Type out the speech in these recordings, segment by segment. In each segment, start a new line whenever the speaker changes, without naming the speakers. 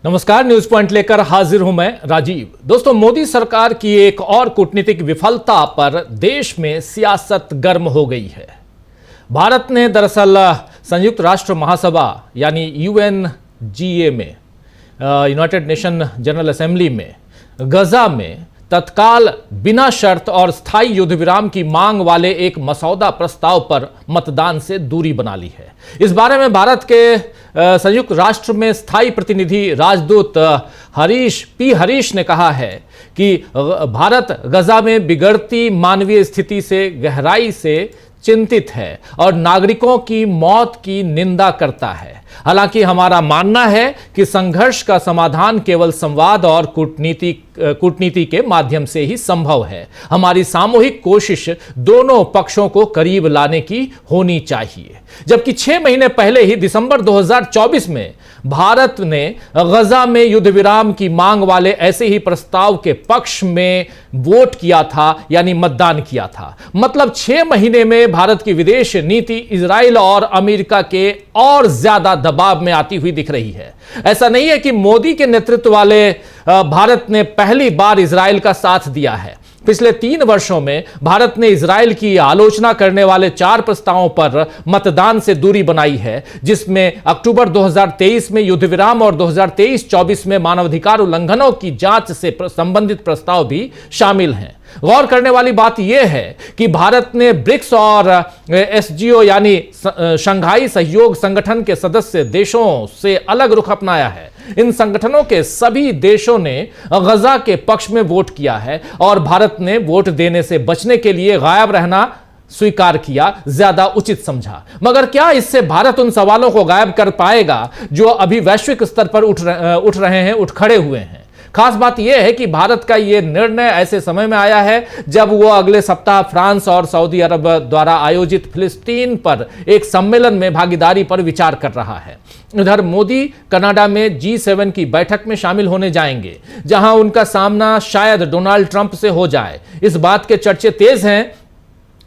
नमस्कार, news point लेकर हाजिर हूं मैं राजीव। दोस्तों, मोदी सरकार की एक और कूटनीतिक विफलता पर देश में सियासत गर्म हो गई है। भारत ने दरअसल संयुक्त राष्ट्र महासभा यानी यूएनजीए में, यूनाइटेड नेशन जनरल असेंबली में, गजा में तत्काल बिना शर्त और स्थायी युद्ध विराम की मांग वाले एक मसौदा प्रस्ताव पर मतदान से दूरी बना ली है। इस बारे में भारत के संयुक्त राष्ट्र में स्थायी प्रतिनिधि राजदूत हरीश ने कहा है कि भारत गजा में बिगड़ती मानवीय स्थिति से गहराई से चिंतित है और नागरिकों की मौत की निंदा करता है। हालांकि हमारा मानना है कि संघर्ष का समाधान केवल संवाद और कूटनीति के माध्यम से ही संभव है। हमारी सामूहिक कोशिश दोनों पक्षों को करीब लाने की होनी चाहिए। जबकि 6 महीने पहले ही दिसंबर 2024 में भारत ने गजा में युद्ध विराम की मांग वाले ऐसे ही प्रस्ताव के पक्ष में वोट किया था, यानी मतदान किया था। मतलब 6 महीने में भारत की विदेश नीति इजराइल और अमेरिका के और ज्यादा दबाव में आती हुई दिख रही है। ऐसा नहीं है कि मोदी के नेतृत्व वाले भारत ने पहली बार इजराइल का साथ दिया है। पिछले 3 वर्षों में भारत ने इजराइल की आलोचना करने वाले 4 प्रस्तावों पर मतदान से दूरी बनाई है, जिसमें अक्टूबर 2023 में युद्ध विराम और 2023-24 में मानवाधिकार उल्लंघनों की जांच से संबंधित प्रस्ताव भी शामिल हैं। गौर करने वाली बात यह है कि भारत ने ब्रिक्स और एससीओ यानी शंघाई सहयोग संगठन के सदस्य देशों से अलग रुख अपनाया है। इन संगठनों के सभी देशों ने गजा के पक्ष में वोट किया है और भारत ने वोट देने से बचने के लिए गायब रहना स्वीकार किया, ज्यादा उचित समझा। मगर क्या इससे भारत उन सवालों को गायब कर पाएगा जो अभी वैश्विक स्तर पर उठ खड़े हुए हैं? खास बात यह है कि भारत का यह निर्णय ऐसे समय में आया है जब वो अगले सप्ताह फ्रांस और सऊदी अरब द्वारा आयोजित फिलिस्तीन पर एक सम्मेलन में भागीदारी पर विचार कर रहा है। इधर मोदी कनाडा में G7 की बैठक में शामिल होने जाएंगे, जहां उनका सामना शायद डोनाल्ड ट्रंप से हो जाए। इस बात के चर्चे तेज हैं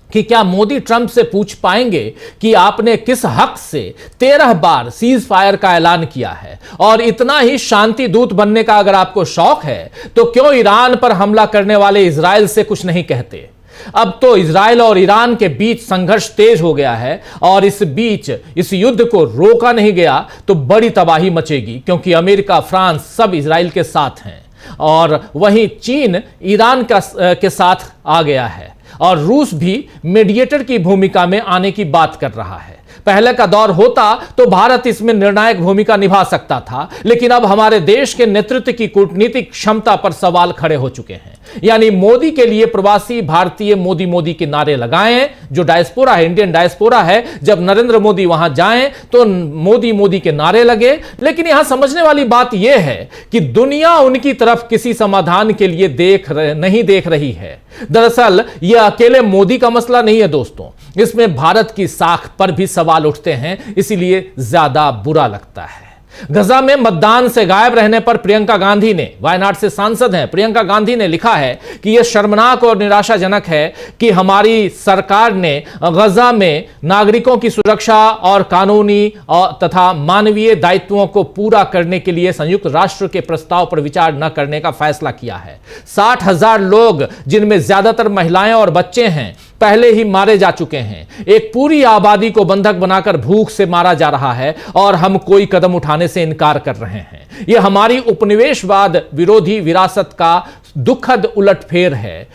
कि क्या मोदी ट्रंप से पूछ पाएंगे कि आपने किस हक से 13 बार सीज फायर का ऐलान किया है, और इतना ही शांति दूत बनने का अगर आपको शौक है तो क्यों ईरान पर हमला करने वाले इजराइल से कुछ नहीं कहते? अब तो इजराइल और ईरान के बीच संघर्ष तेज हो गया है और इस युद्ध को रोका नहीं गया तो बड़ी तबाही मचेगी, क्योंकि अमेरिका, फ्रांस सब इजराइल के साथ हैं और वहीं चीन ईरान के साथ आ गया है और रूस भी मीडिएटर की भूमिका में आने की बात कर रहा है। पहले का दौर होता तो भारत इसमें निर्णायक भूमिका निभा सकता था, लेकिन अब हमारे देश के नेतृत्व की कूटनीतिक क्षमता पर सवाल खड़े हो चुके हैं। यानी मोदी के लिए प्रवासी भारतीय मोदी मोदी के नारे लगाएं, जो डायस्पोरा है, इंडियन डायस्पोरा है, जब नरेंद्र मोदी वहां जाएं तो मोदी मोदी के नारे लगे। लेकिन यहां समझने वाली बात यह है कि दुनिया उनकी तरफ किसी समाधान के लिए नहीं देख रही है। दरअसल यह अकेले मोदी का मसला नहीं है दोस्तों, इसमें भारत की साख पर भी सवाल उठते हैं, इसीलिए ज्यादा बुरा लगता है। गजा में मतदान से गायब रहने पर प्रियंका गांधी ने, वायनाड से सांसद हैं, प्रियंका गांधी ने लिखा है कि यह शर्मनाक और निराशाजनक है कि हमारी सरकार ने गजा में नागरिकों की सुरक्षा और कानूनी तथा मानवीय दायित्वों को पूरा करने के लिए संयुक्त राष्ट्र के प्रस्ताव पर विचार न करने का फैसला किया है। 60,000 लोग, जिनमें ज्यादातर महिलाएं और बच्चे हैं, पहले ही मारे जा चुके हैं। एक पूरी आबादी को बंधक बनाकर भूख से मारा जा रहा है और हम कोई कदम उठाने से इनकार कर रहे हैं। यह हमारी उपनिवेशवाद विरोधी विरासत का दुखद उलटफेर है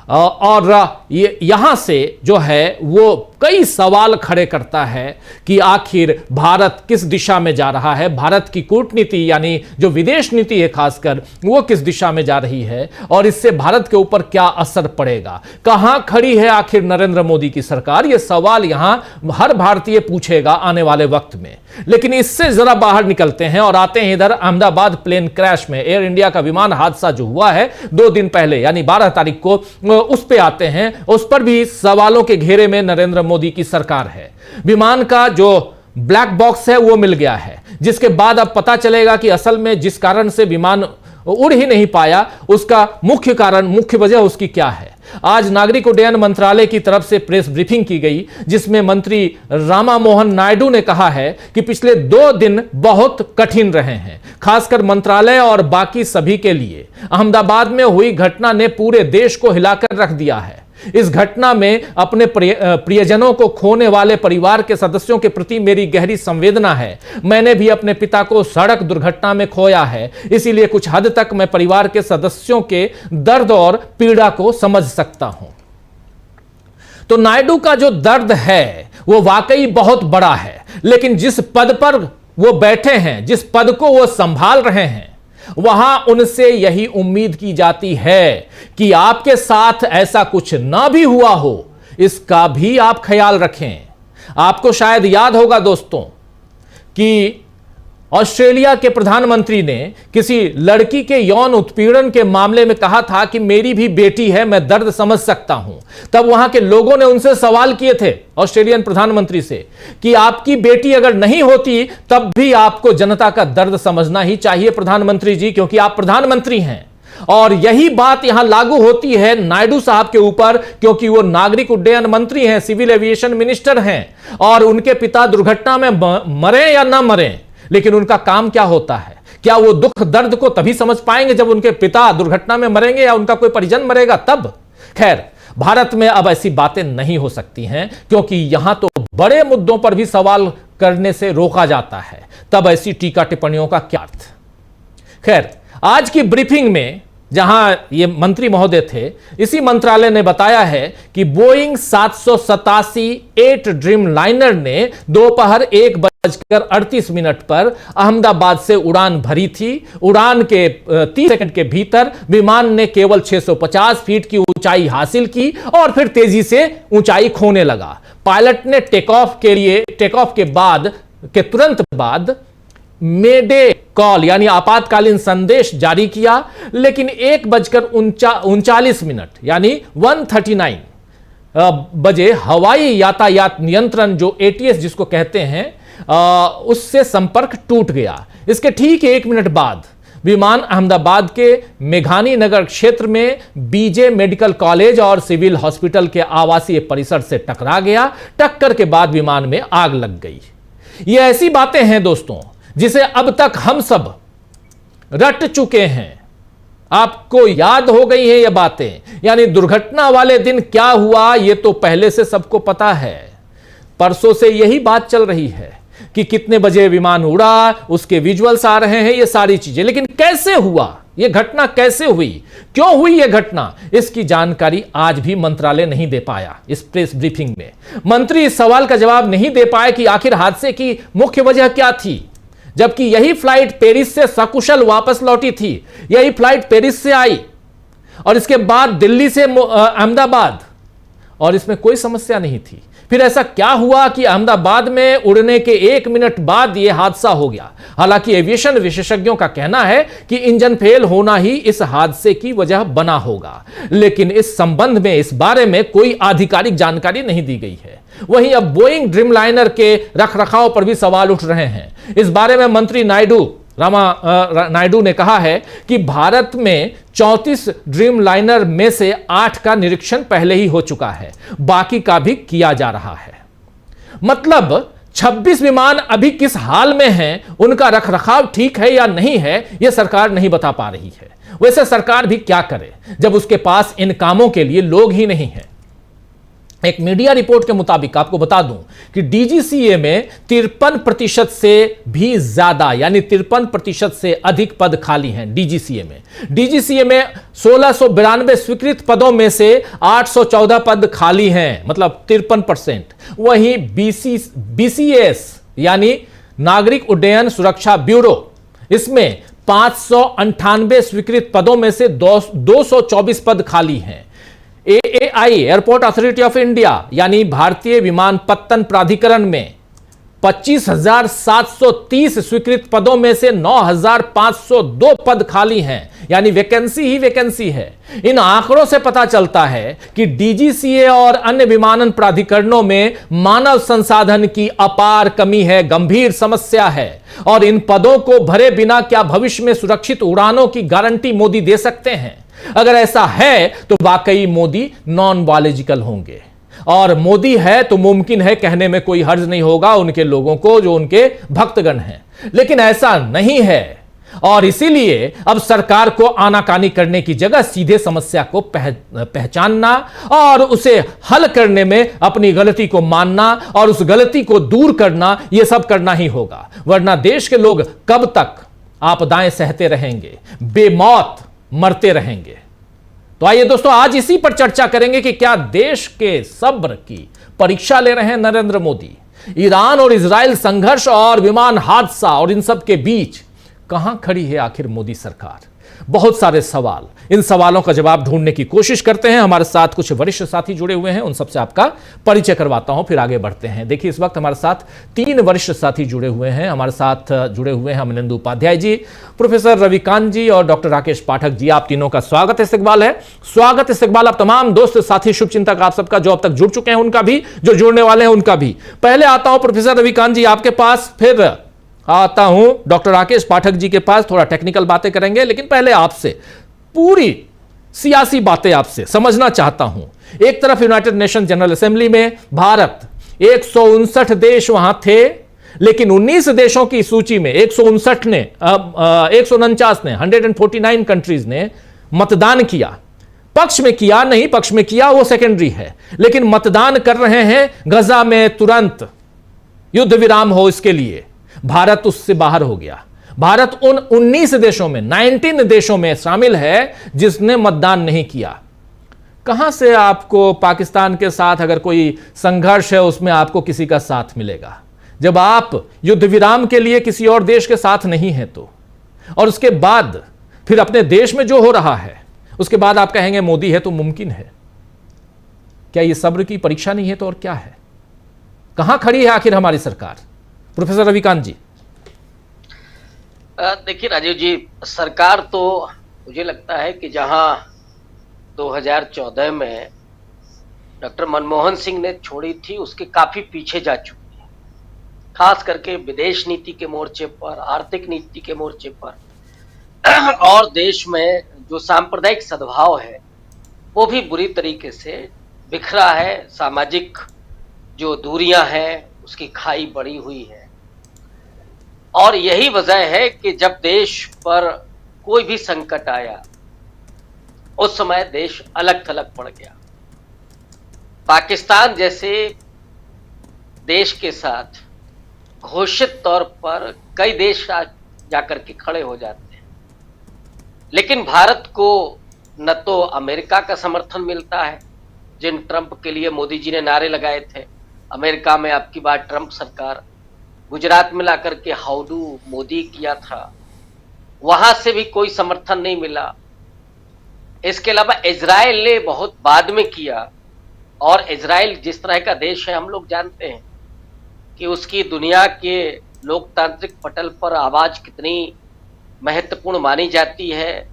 और यहां से जो है वो कई सवाल खड़े करता है कि आखिर भारत किस दिशा में जा रहा है, भारत की कूटनीति यानी जो विदेश नीति है खासकर, वो किस दिशा में जा रही है और इससे भारत के ऊपर क्या असर पड़ेगा, कहां खड़ी है आखिर नरेंद्र मोदी की सरकार। ये सवाल यहां हर भारतीय पूछेगा आने वाले वक्त में। लेकिन इससे जरा बाहर निकलते हैं और आते हैं इधर अहमदाबाद प्लेन क्रैश में, एयर इंडिया का विमान हादसा जो हुआ है 2 दिन पहले यानी 12 तारीख को, उस पर आते हैं। उस पर भी सवालों के घेरे में नरेंद्र मोदी की सरकार है। विमान का जो ब्लैक बॉक्स है वो मिल गया है, जिसके बाद अब पता चलेगा कि असल में जिस कारण से विमान उड़ ही नहीं पाया उसका मुख्य वजह उसकी क्या है। आज नागरिक उड्डयन मंत्रालय की तरफ से प्रेस ब्रीफिंग की गई, जिसमें मंत्री रामा मोहन नायडू ने कहा है कि पिछले 2 दिन बहुत कठिन रहे हैं, खासकर मंत्रालय और बाकी सभी के लिए। अहमदाबाद में हुई घटना ने पूरे देश को हिलाकर रख दिया है। इस घटना में अपने प्रियजनों को खोने वाले परिवार के सदस्यों के प्रति मेरी गहरी संवेदना है। मैंने भी अपने पिता को सड़क दुर्घटना में खोया है, इसीलिए कुछ हद तक मैं परिवार के सदस्यों के दर्द और पीड़ा को समझ सकता हूं। तो नायडू का जो दर्द है वो वाकई बहुत बड़ा है, लेकिन जिस पद पर वो बैठे हैं, जिस पद को वो संभाल रहे हैं, वहां उनसे यही उम्मीद की जाती है कि आपके साथ ऐसा कुछ ना भी हुआ हो, इसका भी आप ख्याल रखें। आपको शायद याद होगा दोस्तों कि ऑस्ट्रेलिया के प्रधानमंत्री ने किसी लड़की के यौन उत्पीड़न के मामले में कहा था कि मेरी भी बेटी है, मैं दर्द समझ सकता हूं। तब वहां के लोगों ने उनसे सवाल किए थे, ऑस्ट्रेलियन प्रधानमंत्री से, कि आपकी बेटी अगर नहीं होती तब भी आपको जनता का दर्द समझना ही चाहिए प्रधानमंत्री जी, क्योंकि आप प्रधानमंत्री हैं। और यही बात यहां लागू होती है नायडू साहब के ऊपर, क्योंकि वो नागरिक उड्डयन मंत्री हैं, सिविल एविएशन मिनिस्टर हैं, और उनके पिता दुर्घटना में मरे या ना मरे, लेकिन उनका काम क्या होता है? क्या वो दुख दर्द को तभी समझ पाएंगे जब उनके पिता दुर्घटना में मरेंगे या उनका कोई परिजन मरेगा तब? खैर, भारत में अब ऐसी बातें नहीं हो सकती हैं, क्योंकि यहां तो बड़े मुद्दों पर भी सवाल करने से रोका जाता है। तब ऐसी टीका टिप्पणियों का क्या अर्थ? खैर, आज की ब्रीफिंग में जहां ये मंत्री महोदय थे, इसी मंत्रालय ने बताया है कि बोइंग 787-8 ड्रीम लाइनर ने दोपहर 1:38 पर अहमदाबाद से उड़ान भरी थी। उड़ान के 30 सेकंड के भीतर विमान ने केवल 650 फीट की ऊंचाई हासिल की और फिर तेजी से ऊंचाई खोने लगा। पायलट ने टेक ऑफ के तुरंत बाद मेडे कॉल यानी आपातकालीन संदेश जारी किया, लेकिन 1:39 यानी 1:39 बजे हवाई यातायात नियंत्रण, जो ATS जिसको कहते हैं, उससे संपर्क टूट गया। इसके ठीक 1 मिनट बाद विमान अहमदाबाद के मेघानी नगर क्षेत्र में BJ मेडिकल कॉलेज और सिविल हॉस्पिटल के आवासीय परिसर से टकरा गया। टक्कर के बाद विमान में आग लग गई। ये ऐसी बातें हैं दोस्तों जिसे अब तक हम सब रट चुके हैं। आपको याद हो गई है ये बातें, यानी दुर्घटना वाले दिन क्या हुआ ये तो पहले से सबको पता है। परसों से यही बात चल रही है कि कितने बजे विमान उड़ा, उसके विजुअल्स आ रहे हैं, ये सारी चीजें। लेकिन कैसे हुआ ये घटना, कैसे हुई, क्यों हुई ये घटना, इसकी जानकारी आज भी मंत्रालय नहीं दे पाया। इस प्रेस ब्रीफिंग में मंत्री इस सवाल का जवाब नहीं दे पाए कि आखिर हादसे की मुख्य वजह क्या थी, जबकि यही फ्लाइट पेरिस से सकुशल वापस लौटी थी। यही फ्लाइट पेरिस से आई और इसके बाद दिल्ली से अहमदाबाद, और इसमें कोई समस्या नहीं थी। फिर ऐसा क्या हुआ कि अहमदाबाद में उड़ने के 1 मिनट बाद यह हादसा हो गया? हालांकि एविएशन विशेषज्ञों का कहना है कि इंजन फेल होना ही इस हादसे की वजह बना होगा, लेकिन इस संबंध में, इस बारे में कोई आधिकारिक जानकारी नहीं दी गई है। वहीं अब बोइंग ड्रीमलाइनर के रखरखाव पर भी सवाल उठ रहे हैं। इस बारे में मंत्री रामा नायडू ने कहा है कि भारत में 34 ड्रीम लाइनर में से 8 का निरीक्षण पहले ही हो चुका है, बाकी का भी किया जा रहा है। मतलब 26 विमान अभी किस हाल में हैं, उनका रखरखाव ठीक है या नहीं है, यह सरकार नहीं बता पा रही है। वैसे सरकार भी क्या करे जब उसके पास इन कामों के लिए लोग ही नहीं हैं। एक मीडिया रिपोर्ट के मुताबिक आपको बता दूं कि DGCA में 53% से भी ज्यादा, यानी 53% से अधिक पद खाली हैं DGCA में। DGCA में 1692 स्वीकृत पदों में से 814 पद खाली हैं, मतलब 53%। वहीं BCS यानी नागरिक उड्डयन सुरक्षा ब्यूरो, इसमें 598 स्वीकृत पदों में से 224 पद खाली हैं। AAI airport authority of India यानी भारतीय विमानपत्तन प्राधिकरण में 25,730 स्वीकृत पदों में से 9,502 पद खाली हैं, यानी वैकेंसी ही वैकेंसी है। इन आंकड़ों से पता चलता है कि DGCA और अन्य विमानन प्राधिकरणों में मानव संसाधन की अपार कमी है, गंभीर समस्या है। और इन पदों को भरे बिना क्या भविष्य में सुरक्षित उड़ानों की गारंटी मोदी दे सकते हैं? अगर ऐसा है तो वाकई मोदी नॉन बायोलॉजिकल होंगे, और मोदी है तो मुमकिन है कहने में कोई हर्ज नहीं होगा उनके लोगों को जो उनके भक्तगण हैं। लेकिन ऐसा नहीं है, और इसीलिए अब सरकार को आनाकानी करने की जगह सीधे समस्या को पहचानना और उसे हल करने में अपनी गलती को मानना और उस गलती को दूर करना, यह सब करना ही होगा, वरना देश के लोग कब तक आपदाएं सहते रहेंगे, बेमौत मरते रहेंगे। तो आइए दोस्तों, आज इसी पर चर्चा करेंगे कि क्या देश के सब्र की परीक्षा ले रहे हैं नरेंद्र मोदी। ईरान और इजराइल संघर्ष और विमान हादसा और इन सब के बीच कहां खड़ी है आखिर मोदी सरकार? बहुत सारे सवाल, इन सवालों का जवाब ढूंढने की कोशिश करते हैं। हमारे साथ कुछ वरिष्ठ साथी जुड़े हुए हैं, उन सबसे आपका परिचय करवाता हूं, फिर आगे बढ़ते हैं। देखिए, इस वक्त हमारे साथ 3 वरिष्ठ साथी जुड़े हुए हैं। हमारे साथ जुड़े हुए हैं अमनिंदु उपाध्याय जी, प्रोफेसर रविकांत जी और डॉक्टर राकेश पाठक जी। आप तीनों का स्वागत इस्तकबाल है। स्वागत इस्तकबाल आप तमाम दोस्त साथी शुभचिंतक आप सबका, जो अब तक जुड़ चुके हैं उनका भी, जो जुड़ने वाले हैं उनका भी। पहले आता हूं प्रोफेसर रविकांत जी आपके पास, फिर आता हूं डॉक्टर राकेश पाठक जी के पास। थोड़ा टेक्निकल बातें करेंगे, लेकिन पहले आपसे पूरी सियासी बातें आपसे समझना चाहता हूं। एक तरफ यूनाइटेड नेशन जनरल असेंबली में भारत, 159 देश वहां थे, लेकिन 19 देशों की सूची में 159 ने 149 ने 149 कंट्रीज ने मतदान किया। पक्ष में किया नहीं, पक्ष में किया वो सेकेंडरी है, लेकिन मतदान कर रहे हैं गजा में तुरंत युद्ध विराम हो, इसके लिए। भारत उससे बाहर हो गया। भारत उन 19 देशों में, 19 देशों में शामिल है जिसने मतदान नहीं किया। कहां से आपको पाकिस्तान के साथ अगर कोई संघर्ष है उसमें आपको किसी का साथ मिलेगा, जब आप युद्ध विराम के लिए किसी और देश के साथ नहीं हैं तो? और उसके बाद फिर अपने देश में जो हो रहा है उसके बाद आप कहेंगे मोदी है तो मुमकिन है। क्या यह सब्र की परीक्षा नहीं है तो और क्या है? कहां खड़ी है आखिर हमारी सरकार? प्रोफेसर रविकांत जी।
देखिए राजीव जी, सरकार तो मुझे लगता है कि जहां 2014 में डॉक्टर मनमोहन सिंह ने छोड़ी थी उसके काफी पीछे जा चुकी है, खास करके विदेश नीति के मोर्चे पर, आर्थिक नीति के मोर्चे पर, और देश में जो सांप्रदायिक सद्भाव है वो भी बुरी तरीके से बिखरा है। सामाजिक जो दूरियां हैं उसकी खाई बढ़ी हुई है, और यही वजह है कि जब देश पर कोई भी संकट आया उस समय देश अलग थलग पड़ गया। पाकिस्तान जैसे देश के साथ घोषित तौर पर कई देश जाकर के खड़े हो जाते हैं, लेकिन भारत को न तो अमेरिका का समर्थन मिलता है, जिन ट्रंप के लिए मोदी जी ने नारे लगाए थे। अमेरिका में अब की बार ट्रंप सरकार गुजरात में लाकर के हाउ डू मोदी किया था, वहां से भी कोई समर्थन नहीं मिला। इसके अलावा इजराइल ने बहुत बाद में किया, और इजराइल जिस तरह का देश है हम लोग जानते हैं कि उसकी दुनिया के लोकतांत्रिक पटल पर आवाज कितनी महत्वपूर्ण मानी जाती है,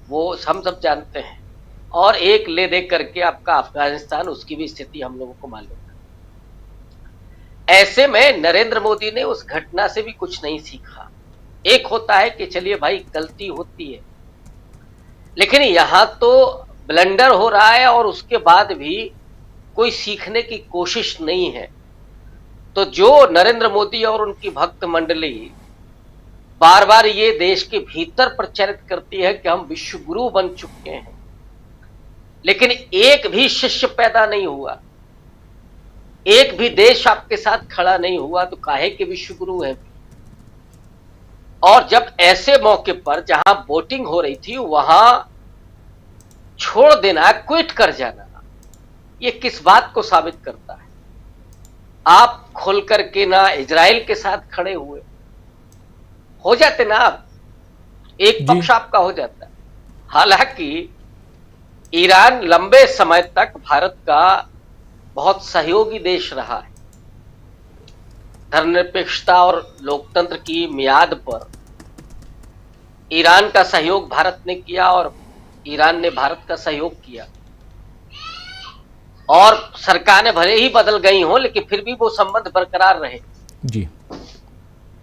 वो हम सब जानते हैं। और एक ले दे करके आपका अफगानिस्तान, उसकी भी स्थिति हम लोगों को मालूम है। ऐसे में नरेंद्र मोदी ने उस घटना से भी कुछ नहीं सीखा। एक होता है कि चलिए भाई गलती होती है, लेकिन यहां तो ब्लंडर हो रहा है और उसके बाद भी कोई सीखने की कोशिश नहीं है। तो जो नरेंद्र मोदी और उनकी भक्त मंडली बार बार ये देश के भीतर प्रचारित करती है कि हम विश्व गुरु बन चुके हैं, लेकिन एक भी शिष्य पैदा नहीं हुआ, एक भी देश आपके साथ खड़ा नहीं हुआ, तो काहे के विश्व गुरु है? और जब ऐसे मौके पर जहां वोटिंग हो रही थी वहां छोड़ देना, क्विट कर जाना, ये किस बात को साबित करता है? आप खुल करके ना इजराइल के साथ खड़े हुए, हो जाते ना आप, एक पक्ष आपका हो जाता है। हालांकि ईरान लंबे समय तक भारत का बहुत सहयोगी देश रहा है। धर्मनिरपेक्षता और लोकतंत्र की मियाद पर ईरान का सहयोग भारत ने किया और ईरान ने भारत का सहयोग किया, और सरकारें भले ही बदल गई हों लेकिन फिर भी वो संबंध बरकरार रहे
जी।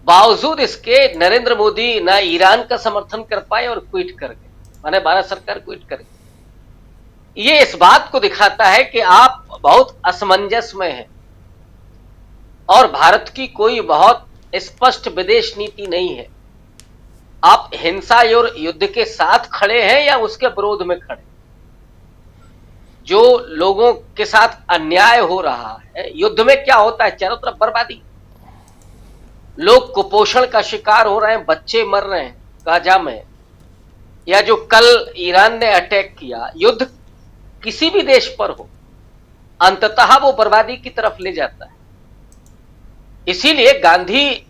बावजूद इसके नरेंद्र मोदी ना ईरान का समर्थन कर पाए और क्विट कर गए। माने भारत सरकार क्विट करेगी। ये इस बात को दिखाता है कि आप बहुत असमंजस में हैं और भारत की कोई बहुत स्पष्ट विदेश नीति नहीं है। आप हिंसा और युद्ध के साथ खड़े हैं या उसके विरोध में खड़े? जो लोगों के साथ अन्याय हो रहा है, युद्ध में क्या होता है? चारों तरफ बर्बादी, लोग कुपोषण का शिकार हो रहे हैं, बच्चे मर रहे हैं गाजा में, या जो कल ईरान ने अटैक किया, युद्ध किसी भी देश पर हो, अंततः वो बर्बादी की तरफ ले जाता है। इसीलिए गांधी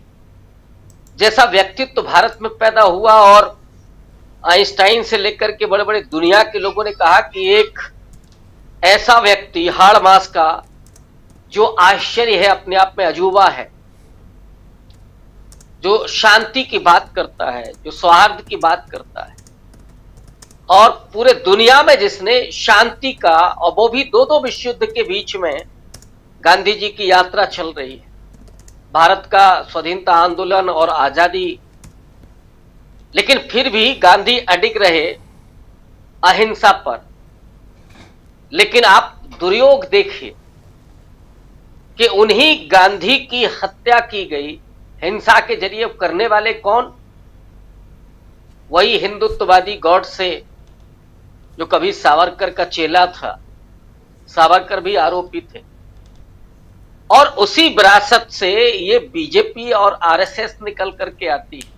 जैसा व्यक्तित्व भारत में पैदा हुआ और आइंस्टाइन से लेकर के बड़े बड़े दुनिया के लोगों ने कहा कि एक ऐसा व्यक्ति हाड़ मास का जो आश्चर्य है, अपने आप में अजूबा है, जो शांति की बात करता है, जो सौहार्द की बात करता है, और पूरे दुनिया में जिसने शांति का, और वो भी दो विश्व युद्ध के बीच में गांधी जी की यात्रा चल रही है, भारत का स्वाधीनता आंदोलन और आजादी, लेकिन फिर भी गांधी अडिग रहे अहिंसा पर। लेकिन आप दुर्योग देखिए कि उन्हीं गांधी की हत्या की गई हिंसा के जरिए। करने वाले कौन? वही हिंदुत्ववादी गॉडसे जो कभी सावरकर का चेला था। सावरकर भी आरोपी थे और उसी विरासत से ये बीजेपी और आरएसएस निकल करके आती है।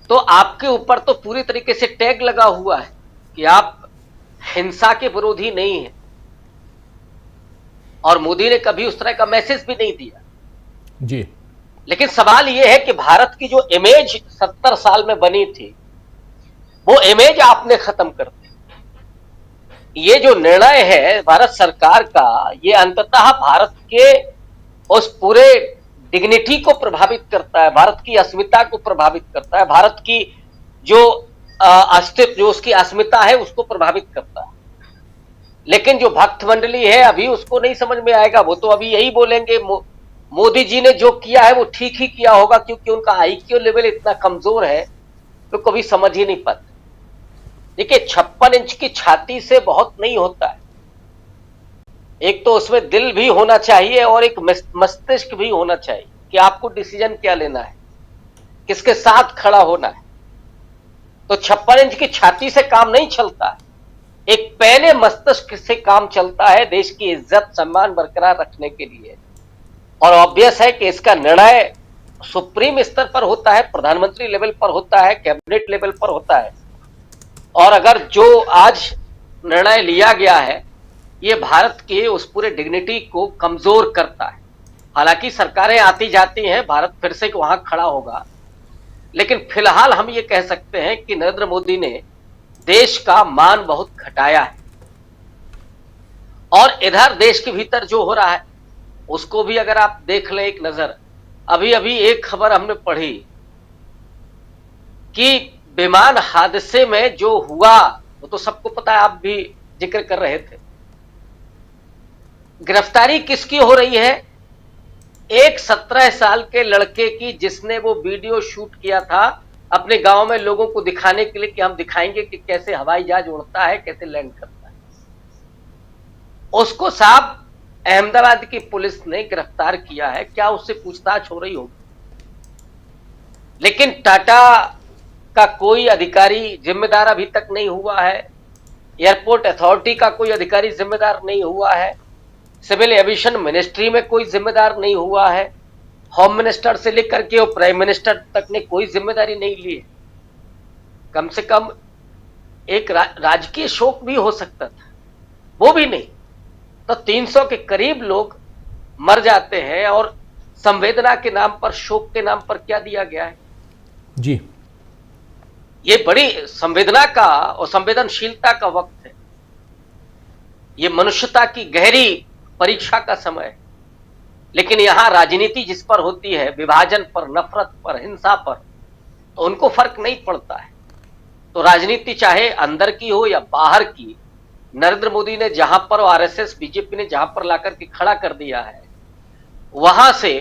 तो आपके ऊपर तो पूरी तरीके से टैग लगा हुआ है कि आप हिंसा के विरोधी नहीं हैं, और मोदी ने कभी उस तरह का मैसेज भी नहीं दिया
जी।
लेकिन सवाल यह है कि भारत की जो इमेज 70 साल में बनी थी, वो इमेज आपने खत्म कर दी। ये जो निर्णय है भारत सरकार का, ये अंततः भारत के उस पूरे डिग्निटी को प्रभावित करता है, भारत की अस्मिता को प्रभावित करता है, भारत की जो अस्तित्व, जो उसकी अस्मिता है, उसको प्रभावित करता है। लेकिन जो भक्त मंडली है अभी उसको नहीं समझ में आएगा। वो तो अभी यही बोलेंगे मोदी जी ने जो किया है वो ठीक ही किया होगा, क्योंकि उनका आईक्यू लेवल इतना कमजोर है तो कभी समझ ही नहीं पाते। देखिए 56 इंच की छाती से बहुत नहीं होता है। एक तो उसमें दिल भी होना चाहिए और एक मस्तिष्क भी होना चाहिए कि आपको डिसीजन क्या लेना है, किसके साथ खड़ा होना है। तो 56 इंच की छाती से काम नहीं चलता है, एक पहले मस्तिष्क से काम चलता है देश की इज्जत सम्मान बरकरार रखने के लिए। और ऑब्वियस है कि इसका निर्णय सुप्रीम स्तर पर होता है, प्रधानमंत्री लेवल पर होता है, कैबिनेट लेवल पर होता है। और अगर जो आज निर्णय लिया गया है ये भारत के उस पूरे डिग्निटी को कमजोर करता है। हालांकि सरकारें आती जाती हैं, भारत फिर से वहां खड़ा होगा, लेकिन फिलहाल हम ये कह सकते हैं कि नरेंद्र मोदी ने देश का मान बहुत घटाया है। और इधर देश के भीतर जो हो रहा है उसको भी अगर आप देख लें एक नजर, अभी अभी एक खबर हमने पढ़ी कि विमान हादसे में जो हुआ वो तो सबको पता है, आप भी जिक्र कर रहे थे। गिरफ्तारी किसकी हो रही है? एक 17 साल के लड़के की, जिसने वो वीडियो शूट किया था अपने गांव में लोगों को दिखाने के लिए कि हम दिखाएंगे कि कैसे हवाई जहाज उड़ता है, कैसे लैंड करता है। उसको साहब अहमदाबाद की पुलिस ने गिरफ्तार किया है। क्या उससे पूछताछ हो रही होगी? लेकिन टाटा का कोई अधिकारी जिम्मेदार अभी तक नहीं हुआ है, एयरपोर्ट अथॉरिटी का कोई अधिकारी जिम्मेदार नहीं हुआ है, सिविल एविएशन मिनिस्ट्री में कोई जिम्मेदार नहीं हुआ है, होम मिनिस्टर से लेकर के प्राइम मिनिस्टर तक ने कोई जिम्मेदारी नहीं ली है। कम से कम एक राजकीय शोक भी हो सकता था, वो भी नहीं। तो 300 के करीब लोग मर जाते हैं और संवेदना के नाम पर, शोक के नाम पर क्या दिया गया है
जी।
ये बड़ी संवेदना का और संवेदनशीलता का वक्त है। ये मनुष्यता की गहरी परीक्षा का समय है। लेकिन यहां राजनीति जिस पर होती है, विभाजन पर, नफरत पर, हिंसा पर, तो उनको फर्क नहीं पड़ता है। तो राजनीति चाहे अंदर की हो या बाहर की, नरेंद्र मोदी ने जहां पर, आरएसएस बीजेपी ने जहां पर लाकर के खड़ा कर दिया है, वहां से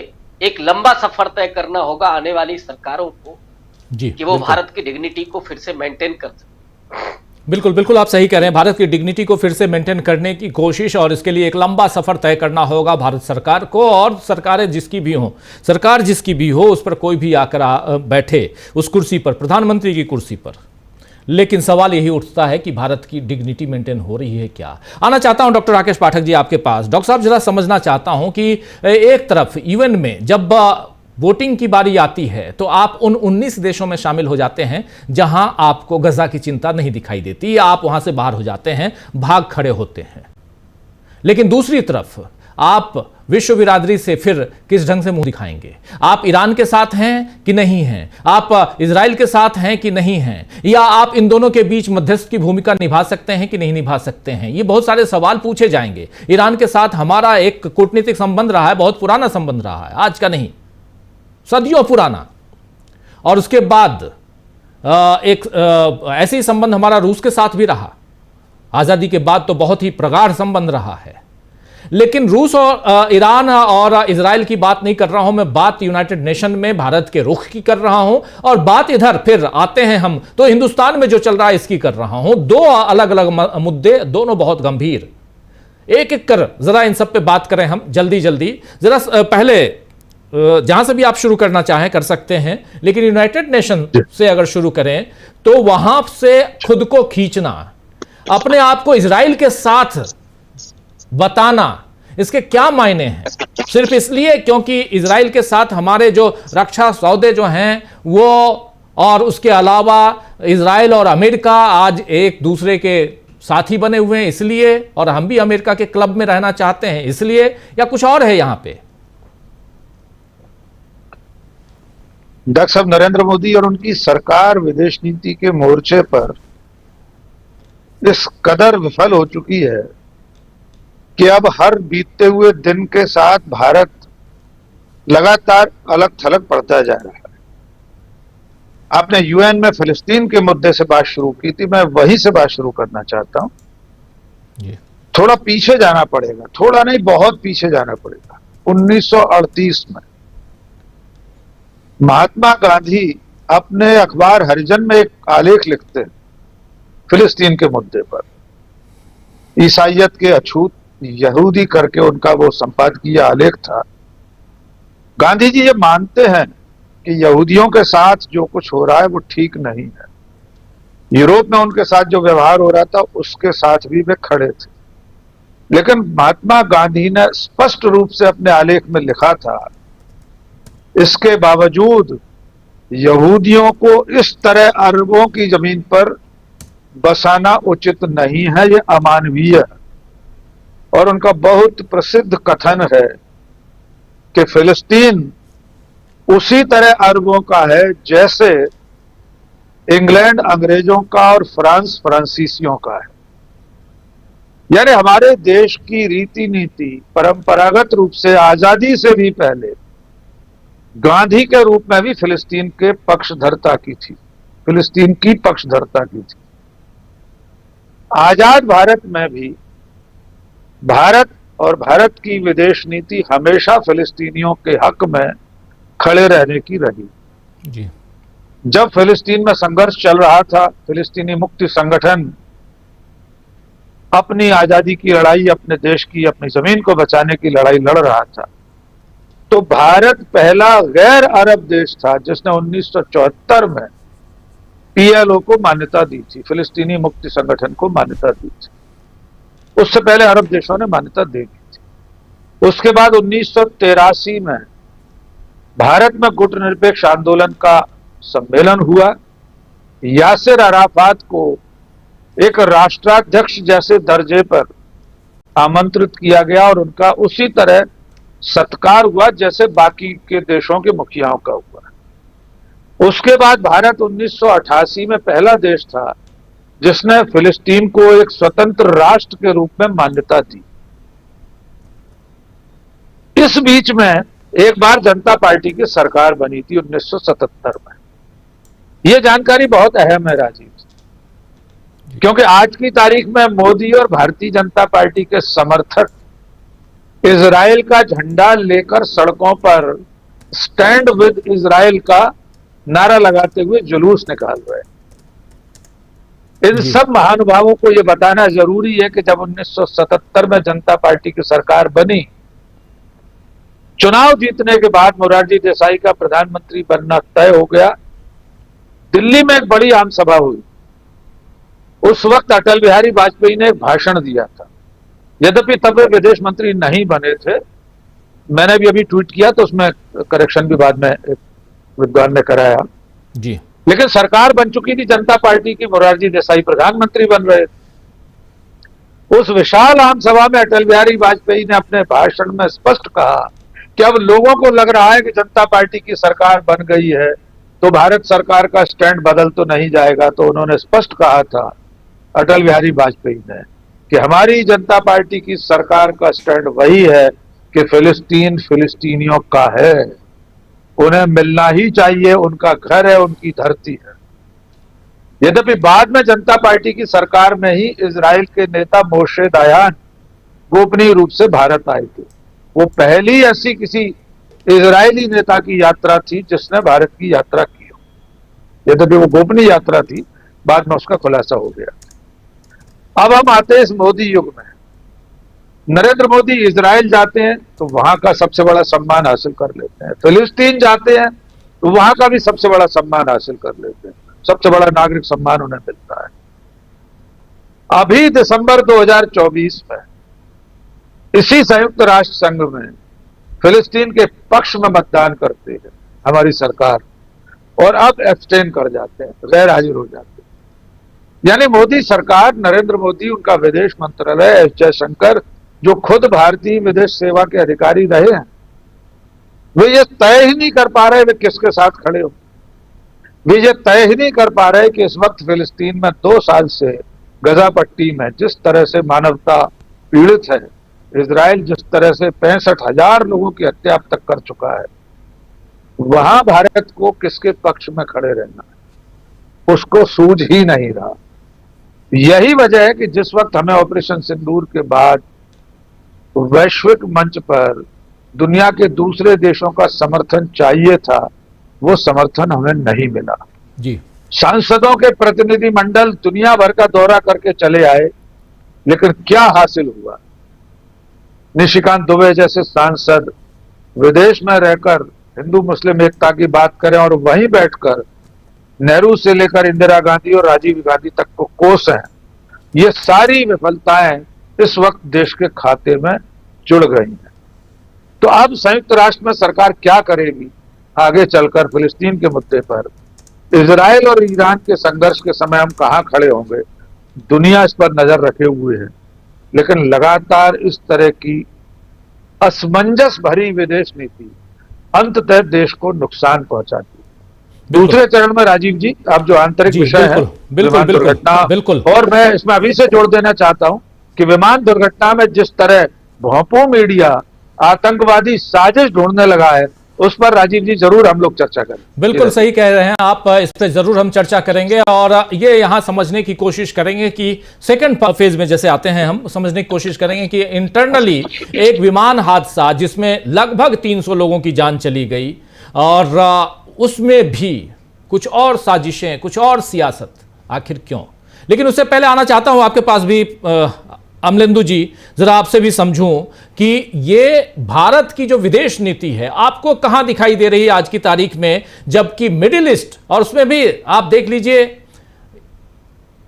एक लंबा सफर तय करना होगा आने वाली सरकारों को।
जी,
कि वो भारत की डिग्निटी को फिर से मेंटेन कर सके।
बिल्कुल बिल्कुल आप सही कह रहे हैं। भारत की डिग्निटी को फिर से मेंटेन करने की कोशिश, और इसके लिए एक लंबा सफर तय करना होगा भारत सरकार को, और सरकारें जिसकी भी हो, सरकार जिसकी भी हो, उस पर कोई भी आकर बैठे उस कुर्सी पर, प्रधानमंत्री की कुर्सी पर। लेकिन सवाल यही उठता है कि भारत की डिग्निटी मेंटेन हो रही है क्या? आना चाहता हूं डॉक्टर राकेश पाठक जी आपके पास। डॉक्टर साहब, जरा समझना चाहता हूं कि एक तरफ यूएन में जब वोटिंग की बारी आती है तो आप उन 19 देशों में शामिल हो जाते हैं जहां आपको गजा की चिंता नहीं दिखाई देती, आप वहां से बाहर हो जाते हैं, भाग खड़े होते हैं। लेकिन दूसरी तरफ आप विश्व बिरादरी से फिर किस ढंग से मुंह दिखाएंगे? आप ईरान के साथ हैं कि नहीं हैं? आप इजराइल के साथ हैं कि नहीं हैं? या आप इन दोनों के बीच मध्यस्थ की भूमिका निभा सकते हैं कि नहीं निभा सकते हैं? ये बहुत सारे सवाल पूछे जाएंगे। ईरान के साथ हमारा एक कूटनीतिक संबंध रहा है, बहुत पुराना संबंध रहा है, आज का नहीं, सदियों पुराना। और उसके बाद एक ऐसे ही संबंध हमारा रूस के साथ भी रहा, आजादी के बाद तो बहुत ही प्रगाढ़ संबंध रहा है। लेकिन रूस और ईरान और इजराइल की बात नहीं कर रहा हूं मैं, बात यूनाइटेड नेशन में भारत के रुख की कर रहा हूं, और बात इधर फिर आते हैं हम तो हिंदुस्तान में जो चल रहा है इसकी कर रहा हूं। दो अलग अलग मुद्दे, दोनों बहुत गंभीर। एक एक कर जरा इन सब पे बात करें हम जल्दी जल्दी। जरा पहले जहां से भी आप शुरू करना चाहें कर सकते हैं, लेकिन यूनाइटेड नेशन से अगर शुरू करें तो वहां से खुद को खींचना, अपने आप को इजराइल के साथ बताना, इसके क्या मायने हैं? सिर्फ इसलिए क्योंकि इजराइल के साथ हमारे जो रक्षा सौदे जो हैं वो, और उसके अलावा इजराइल और अमेरिका आज एक दूसरे के साथी बने हुए हैं इसलिए, और हम भी अमेरिका के क्लब में रहना चाहते हैं इसलिए, या कुछ और है यहां पे?
डॉक्टर साहब, नरेंद्र मोदी और उनकी सरकार विदेश नीति के मोर्चे पर इस कदर विफल हो चुकी है कि अब हर बीतते हुए दिन के साथ भारत लगातार अलग थलग पड़ता जा रहा है। आपने यूएन में फिलिस्तीन के मुद्दे से बात शुरू की थी, मैं वहीं से बात शुरू करना चाहता हूं। थोड़ा पीछे जाना पड़ेगा, थोड़ा नहीं बहुत पीछे जाना पड़ेगा। 1938 में महात्मा गांधी अपने अखबार हरिजन में एक आलेख लिखते हैं फिलिस्तीन के मुद्दे पर। ईसाइयत के अछूत यहूदी करके उनका वो संपादकीय आलेख था। गांधी जी ये मानते हैं कि यहूदियों के साथ जो कुछ हो रहा है वो ठीक नहीं है। यूरोप में उनके साथ जो व्यवहार हो रहा था उसके साथ भी वे खड़े थे। लेकिन महात्मा गांधी ने स्पष्ट रूप से अपने आलेख में लिखा था, इसके बावजूद यहूदियों को इस तरह अरबों की जमीन पर बसाना उचित नहीं है, ये अमानवीय है। और उनका बहुत प्रसिद्ध कथन है कि फिलिस्तीन उसी तरह अरबों का है जैसे इंग्लैंड अंग्रेजों का और फ्रांस फ्रांसीसियों का है। यानी हमारे देश की रीति नीति परंपरागत रूप से आजादी से भी पहले गांधी के रूप में भी फिलिस्तीन के पक्षधरता की थी, फिलिस्तीन की पक्षधरता की थी। आजाद भारत में भी भारत और भारत की विदेश नीति हमेशा फिलिस्तीनियों के हक में खड़े रहने की रही।
जी।
जब फिलिस्तीन में संघर्ष चल रहा था, फिलिस्तीनी मुक्ति संगठन अपनी आजादी की लड़ाई, अपने देश की, अपनी जमीन को बचाने की लड़ाई लड़ रहा था, तो भारत पहला गैर अरब देश था जिसने 1974 में पीएलओ को मान्यता दी थी, फिलिस्तीनी मुक्ति संगठन को मान्यता दी थी। उससे पहले अरब देशों ने मान्यता दे दी थी। उसके बाद 1983 में भारत में गुटनिरपेक्ष आंदोलन का सम्मेलन हुआ। यासिर अराफात को एक राष्ट्राध्यक्ष जैसे दर्जे पर आमंत्रित किया गया और उनका उसी तरह सत्कार हुआ जैसे बाकी के देशों के मुखियाओं का हुआ। उसके बाद भारत 1988 में पहला देश था जिसने फिलिस्तीन को एक स्वतंत्र राष्ट्र के रूप में मान्यता दी। इस बीच में एक बार जनता पार्टी की सरकार बनी थी 1977 में। यह जानकारी बहुत अहम है राजीव, क्योंकि आज की तारीख में मोदी और भारतीय जनता पार्टी के समर्थक इजराइल का झंडा लेकर सड़कों पर स्टैंड विद इजराइल का नारा लगाते हुए जुलूस निकाल रहे हैं। इन सब महानुभावों को यह बताना जरूरी है कि जब 1977 में जनता पार्टी की सरकार बनी, चुनाव जीतने के बाद मोरारजी देसाई का प्रधानमंत्री बनना तय हो गया, दिल्ली में एक बड़ी आम सभा हुई। उस वक्त अटल बिहारी वाजपेयी ने एक भाषण दिया था। यद्यपि तब वे विदेश मंत्री नहीं बने थे, मैंने भी अभी ट्वीट किया तो उसमें करेक्शन भी बाद में एक विद्वान ने कराया
जी।
लेकिन सरकार बन चुकी थी जनता पार्टी की, मोरारजी देसाई प्रधानमंत्री बन रहे थे। उस विशाल आम सभा में अटल बिहारी वाजपेयी ने अपने भाषण में स्पष्ट कहा कि अब लोगों को लग रहा है कि जनता पार्टी की सरकार बन गई है तो भारत सरकार का स्टैंड बदल तो नहीं जाएगा। तो उन्होंने स्पष्ट कहा था अटल बिहारी वाजपेयी ने कि हमारी जनता पार्टी की सरकार का स्टैंड वही है कि फिलिस्तीन फिलिस्तीनियों का है, उन्हें मिलना ही चाहिए, उनका घर है, उनकी धरती है। यद्यपि बाद में जनता पार्टी की सरकार में ही इजराइल के नेता मोशे दायान गोपनीय रूप से भारत आए थे। वो पहली ऐसी किसी इजरायली नेता की यात्रा थी जिसने भारत की यात्रा की हो। यद्यपि वो गोपनीय यात्रा थी, बाद में उसका खुलासा हो गया। अब हम आते हैं इस मोदी युग में। नरेंद्र मोदी इजराइल जाते हैं तो वहां का सबसे बड़ा सम्मान हासिल कर लेते हैं, फिलिस्तीन जाते हैं तो वहां का भी सबसे बड़ा सम्मान हासिल कर लेते हैं, सबसे बड़ा नागरिक सम्मान उन्हें मिलता है। अभी दिसंबर 2024 में इसी संयुक्त राष्ट्र संघ में फिलिस्तीन के पक्ष में मतदान करते हैं हमारी सरकार, और अब एब्सटेन कर जाते हैं, गैर हाजिर हो जाते हैं। यानी मोदी सरकार, नरेंद्र मोदी, उनका विदेश मंत्रालय, एस जयशंकर, जो खुद भारतीय विदेश सेवा के अधिकारी रहे हैं, वे ये तय ही नहीं कर पा रहे वे किसके साथ खड़े हो। वे ये तय ही नहीं कर पा रहे कि इस वक्त फिलिस्तीन में 2 साल से गजा पट्टी में जिस तरह से मानवता पीड़ित है, इजराइल जिस तरह से 65,000 लोगों की हत्या अब तक कर चुका है, वहां भारत को किसके पक्ष में खड़े रहना है उसको सूझ ही नहीं रहा। यही वजह है कि जिस वक्त हमें ऑपरेशन सिंदूर के बाद वैश्विक मंच पर दुनिया के दूसरे देशों का समर्थन चाहिए था, वो समर्थन हमें नहीं मिला
जी।
सांसदों के प्रतिनिधि मंडल दुनिया भर का दौरा करके चले आए, लेकिन क्या हासिल हुआ? निशिकांत दुबे जैसे सांसद विदेश में रहकर हिंदू मुस्लिम एकता की बात करें और वहीं बैठकर नेहरू से लेकर इंदिरा गांधी और राजीव गांधी तक को कोस हैं। ये सारी विफलताएं इस वक्त देश के खाते में जुड़ गई हैं। तो अब संयुक्त राष्ट्र में सरकार क्या करेगी आगे चलकर फिलिस्तीन के मुद्दे पर? इजराइल और ईरान के संघर्ष के समय हम कहां खड़े होंगे, दुनिया इस पर नजर रखे हुए है। लेकिन लगातार इस तरह की असमंजस भरी विदेश नीति अंततः देश को नुकसान पहुंचाती है। दूसरे चरण में राजीव जी, आप जो आंतरिक विषय है विमान दुर्घटना,
बिल्कुल,
और मैं इसमें अभी से जोड़ देना चाहता हूं कि विमान दुर्घटना में जिस तरह भोंपू मीडिया आतंकवादी साजिश ढूंढने लगा है, उस पर राजीव जी जरूर हम लोग चर्चा करें।
बिल्कुल सही कह रहे हैं आप, इस पर जरूर हम चर्चा करेंगे और ये यहां समझने की कोशिश करेंगे कि सेकंड फेज में जैसे आते हैं, हम समझने की कोशिश करेंगे कि इंटरनली एक विमान हादसा जिसमें लगभग 300 लोगों की जान चली गई और उसमें भी कुछ और साजिशें, कुछ और सियासत, आखिर क्यों? लेकिन उससे पहले आना चाहता हूं आपके पास भी अमलेंदु जी, जरा आपसे भी समझूं कि ये भारत की जो विदेश नीति है आपको कहां दिखाई दे रही है आज की तारीख में, जबकि मिडिल ईस्ट और उसमें भी आप देख लीजिए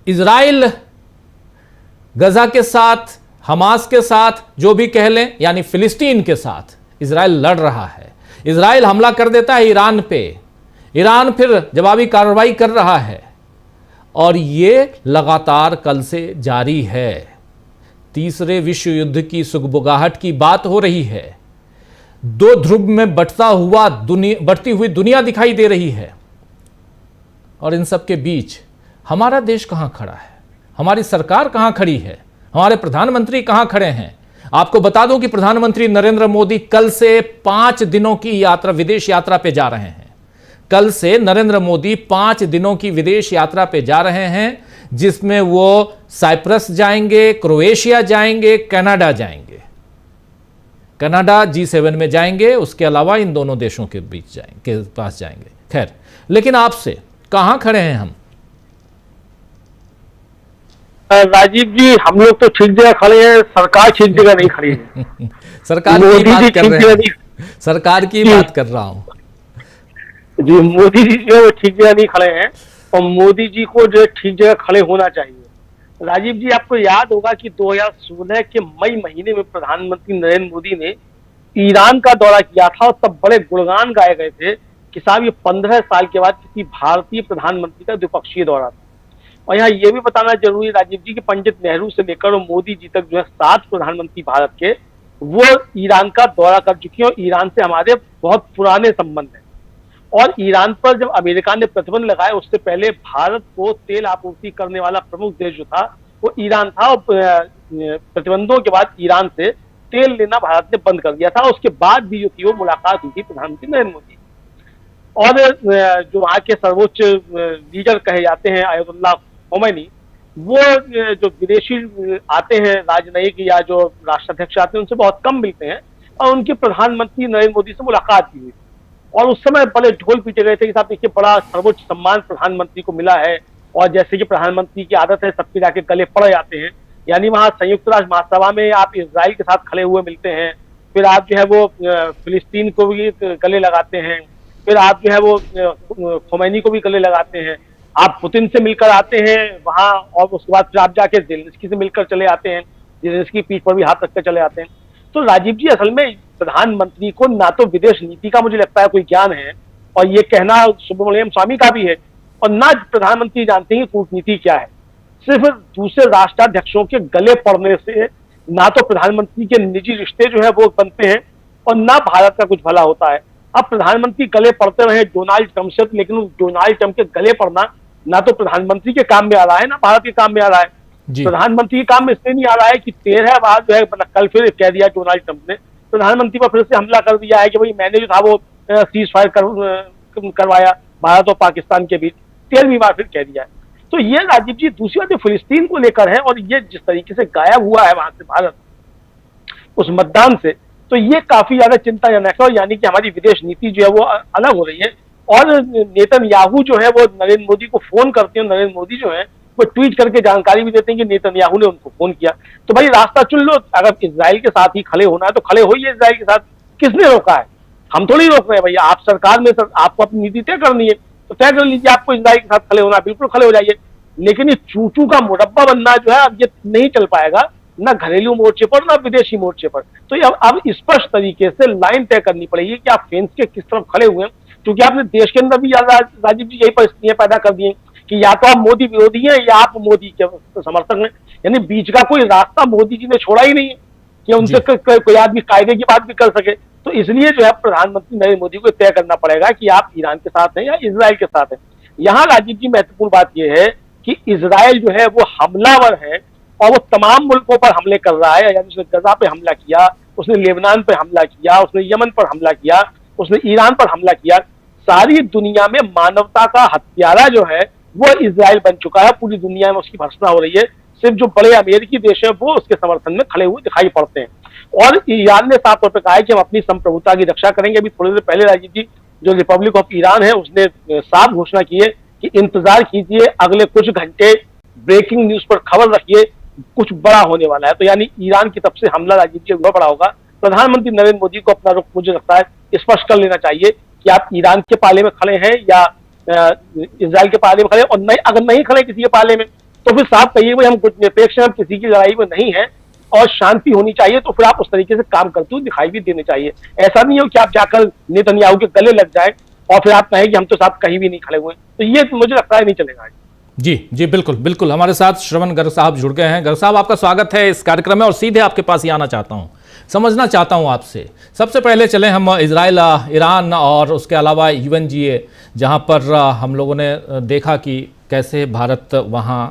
इजराइल गजा के साथ, हमास के साथ, जो भी कह लें, यानी फिलिस्तीन के साथ इजराइल लड़ रहा है। इजराइल हमला कर देता है ईरान पे, ईरान फिर जवाबी कार्रवाई कर रहा है और ये लगातार कल से जारी है। तीसरे विश्व युद्ध की सुगबुगाहट की बात हो रही है। 2 ध्रुव में बढ़ती हुई दुनिया दिखाई दे रही है और इन सब के बीच हमारा देश कहां खड़ा है, हमारी सरकार कहां खड़ी है, हमारे प्रधानमंत्री कहां खड़े हैं? आपको बता दूं कि प्रधानमंत्री नरेंद्र मोदी कल से 5 दिनों की यात्रा, विदेश यात्रा पे जा रहे हैं। कल से नरेंद्र मोदी 5 दिनों की विदेश यात्रा पे जा रहे हैं, जिसमें वो साइप्रस जाएंगे, क्रोएशिया जाएंगे, कनाडा जाएंगे। कनाडा G7 में जाएंगे, उसके अलावा इन दोनों देशों के बीच के पास जाएंगे। खैर, लेकिन आपसे कहां खड़े हैं हम?
राजीव जी, हम लोग तो ठीक जगह खड़े हैं, सरकार ठीक जगह नहीं खड़ी है।
सरकार की बात कर रहे हैं, सरकार की बात कर रहा हूं
जी। मोदी जी जो है वो ठीक जगह नहीं खड़े हैं और मोदी जी को जो ठीक जगह खड़े होना चाहिए। राजीव जी, आपको याद होगा कि 2016 के मई महीने में प्रधानमंत्री नरेंद्र मोदी ने ईरान का दौरा किया था और तब बड़े गुणगान गाए गए थे कि साहब ये 15 साल के बाद किसी भारतीय प्रधानमंत्री का द्विपक्षीय दौरा था। और यहाँ ये भी बताना जरूरी राजीव जी कि पंडित नेहरू से लेकर मोदी जी तक जो है 7 प्रधानमंत्री भारत के वो ईरान का दौरा कर चुके हैं और ईरान से हमारे बहुत पुराने संबंध हैं। और ईरान पर जब अमेरिका ने प्रतिबंध लगाए उससे पहले भारत को तेल आपूर्ति करने वाला प्रमुख देश जो था वो ईरान था और प्रतिबंधों के बाद ईरान से तेल लेना भारत ने बंद कर दिया था। उसके बाद भी जो थी वो मुलाकात हुई थी प्रधानमंत्री नरेंद्र मोदी और जो वहाँ के सर्वोच्च लीडर कहे जाते हैं अयतुल्लाह खोमैनी, वो जो विदेशी आते हैं राजनयिक या जो राष्ट्राध्यक्ष आते हैं उनसे बहुत कम मिलते हैं और उनकी प्रधानमंत्री नरेंद्र मोदी से मुलाकात की हुई और उस समय बड़े ढोल पीटे गए थे कि साहब देखिए बड़ा सर्वोच्च सम्मान प्रधानमंत्री को मिला है। और जैसे कि प्रधानमंत्री की आदत है सबके जाके गले पड़ जाते हैं, यानी वहाँ संयुक्त राष्ट्र महासभा में आप इजराइल के साथ खड़े हुए मिलते हैं, फिर आप जो है वो फिलिस्तीन को भी गले लगाते हैं, फिर आप जो है वो खोमैनी को भी गले लगाते हैं, आप पुतिन से मिलकर आते हैं वहां और उसके बाद फिर आप जाके जेलेंस्की से मिलकर चले आते हैं, जेलेंस्की पीठ पर भी हाथ रखकर चले आते हैं। तो राजीव जी, असल में प्रधानमंत्री को ना तो विदेश नीति का मुझे लगता है कोई ज्ञान है और ये कहना सुब्रमण्यम स्वामी का भी है, और ना प्रधानमंत्री जानते हैं कूटनीति क्या है। सिर्फ दूसरे राष्ट्राध्यक्षों के गले पड़ने से ना तो प्रधानमंत्री के निजी रिश्ते जो है वो बनते हैं और ना भारत का कुछ भला होता है। अब प्रधानमंत्री गले पड़ते रहे डोनाल्ड ट्रंप से, लेकिन डोनाल्ड ट्रंप के गले पड़ना ना तो प्रधानमंत्री के काम में आ रहा है ना भारत के काम में आ रहा है। प्रधानमंत्री के काम में इसलिए नहीं आ रहा है कि 13 बार जो है कल फिर कह दिया डोनाल्ड ट्रंप ने प्रधानमंत्री पर फिर से हमला कर दिया है कि भाई मैंने जो था वो सीज फायर करवाया भारत और पाकिस्तान के बीच, 13वीं बार फिर कह दिया है। तो ये राजीव जी दूसरी बात फिलिस्तीन को लेकर है और ये जिस तरीके से गायब हुआ है वहां से भारत उस मतदान से, तो ये काफी ज्यादा चिंताजनक है। यानी कि हमारी विदेश नीति जो है वो अलग हो रही है और नेतन्याहू जो है वो नरेंद्र मोदी को फोन करते हैं, नरेंद्र मोदी जो है वो ट्वीट करके जानकारी भी देते हैं कि नेतन्याहू ने उनको फोन किया। तो भाई रास्ता चुन लो, अगर इजराइल के साथ ही खड़े होना है तो खड़े होइए इजराइल के साथ, किसने रोका है? हम थोड़ी रोक रहे हैं भैया, आप सरकार में आपको अपनी नीति तय करनी है तो तय कर लीजिए, आपको इजराइल के साथ खड़े होना बिल्कुल खड़े हो जाइए। लेकिन ये चूचू का मुरब्बा बनना जो है अब ये नहीं चल पाएगा, ना घरेलू मोर्चे पर ना विदेशी मोर्चे पर। तो ये अब स्पष्ट तरीके से लाइन तय करनी पड़ेगी कि आप फेंस के किस तरफ खड़े हुए हैं, क्योंकि आपने देश के अंदर भी राजीव जी यही परिस्थितियां पैदा कर दी हैं कि या तो आप मोदी विरोधी हैं या आप मोदी के समर्थक हैं, यानी बीच का कोई रास्ता मोदी जी ने छोड़ा ही नहीं है कि उनसे कोई आदमी कायदे की बात भी कर सके। तो इसलिए जो है प्रधानमंत्री नरेंद्र मोदी को तय करना पड़ेगा कि आप ईरान के साथ हैं या इजराइल के साथ हैं। यहाँ राजीव जी महत्वपूर्ण बात यह है कि इजराइल जो है वो हमलावर है और वो तमाम मुल्कों पर हमले कर रहा है, यानी उसने गजा पे हमला किया, उसने लेबनान पे हमला किया, उसने यमन पर हमला किया, उसने ईरान पर हमला किया। सारी दुनिया में मानवता का हत्यारा जो है वो इजराइल बन चुका है, पूरी दुनिया में उसकी भर्त्सना हो रही है। सिर्फ जो बड़े अमेरिकी देश है वो उसके समर्थन में खड़े हुए दिखाई पड़ते हैं। और ईरान ने साफ तौर पर कहा है कि हम अपनी संप्रभुता की रक्षा करेंगे। अभी थोड़ी देर पहले राजीव जी जो रिपब्लिक ऑफ ईरान है उसने साफ घोषणा की है कि इंतजार कीजिए, अगले कुछ घंटे ब्रेकिंग न्यूज पर खबर रखिए, कुछ बड़ा होने वाला है। तो यानी ईरान की तरफ से हमला राजीव जी बहुत बड़ा होगा। प्रधानमंत्री नरेंद्र मोदी को अपना रुख मुझे लगता है स्पष्ट कर लेना चाहिए कि आप ईरान के पाले में खड़े हैं या इजराइल के पाले में खड़े, और नहीं अगर नहीं खड़े किसी के पाले में तो फिर साफ कहिए भाई हम कुछ निरपेक्ष हैं, हम किसी की लड़ाई में नहीं है और शांति होनी चाहिए। तो फिर आप उस तरीके से काम करते हुए दिखाई भी देने चाहिए। ऐसा नहीं हो कि आप जाकर नेतन्याहू के गले लग जाए और फिर आप कहें कि हम तो साथ कहीं भी नहीं खड़े हुए। तो ये मुझे लगता है नहीं चलेगा।
जी बिल्कुल बिल्कुल। हमारे साथ श्रवण गर्ग साहब जुड़ गए हैं। गर्ग साहब, आपका स्वागत है इस कार्यक्रम में और सीधे आपके पास ही आना चाहता हूं, समझना चाहता हूं आपसे। सबसे पहले चले हम इजराइल, ईरान और उसके अलावा UNGA, जहां पर हम लोगों ने देखा कि कैसे भारत वहां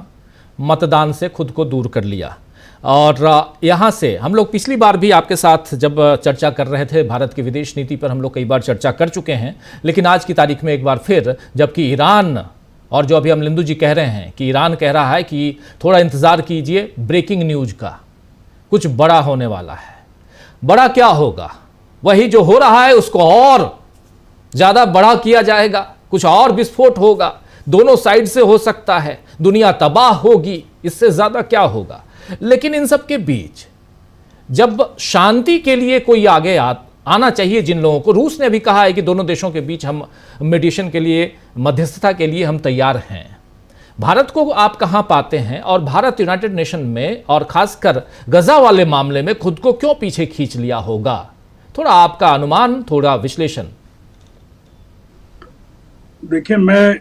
मतदान से खुद को दूर कर लिया। और यहाँ से हम लोग पिछली बार भी आपके साथ जब चर्चा कर रहे थे भारत की विदेश नीति पर, हम लोग कई बार चर्चा कर चुके हैं, लेकिन आज की तारीख में एक बार फिर, जबकि ईरान और जो अभी अमलिंदु जी कह रहे हैं कि ईरान कह रहा है कि थोड़ा इंतज़ार कीजिए, ब्रेकिंग न्यूज का कुछ बड़ा होने वाला है। बड़ा क्या होगा? वही जो हो रहा है उसको और ज्यादा बड़ा किया जाएगा, कुछ और विस्फोट होगा, दोनों साइड से हो सकता है, दुनिया तबाह होगी, इससे ज्यादा क्या होगा? लेकिन इन सब के बीच जब शांति के लिए कोई आगे आना चाहिए, जिन लोगों को, रूस ने भी कहा है कि दोनों देशों के बीच हम मेडिएशन के लिए, मध्यस्थता के लिए हम तैयार हैं। भारत को आप कहां पाते हैं और भारत यूनाइटेड नेशन में और खासकर गजा वाले मामले में खुद को क्यों पीछे खींच लिया होगा? थोड़ा आपका अनुमान, थोड़ा विश्लेषण।
देखिए, मैं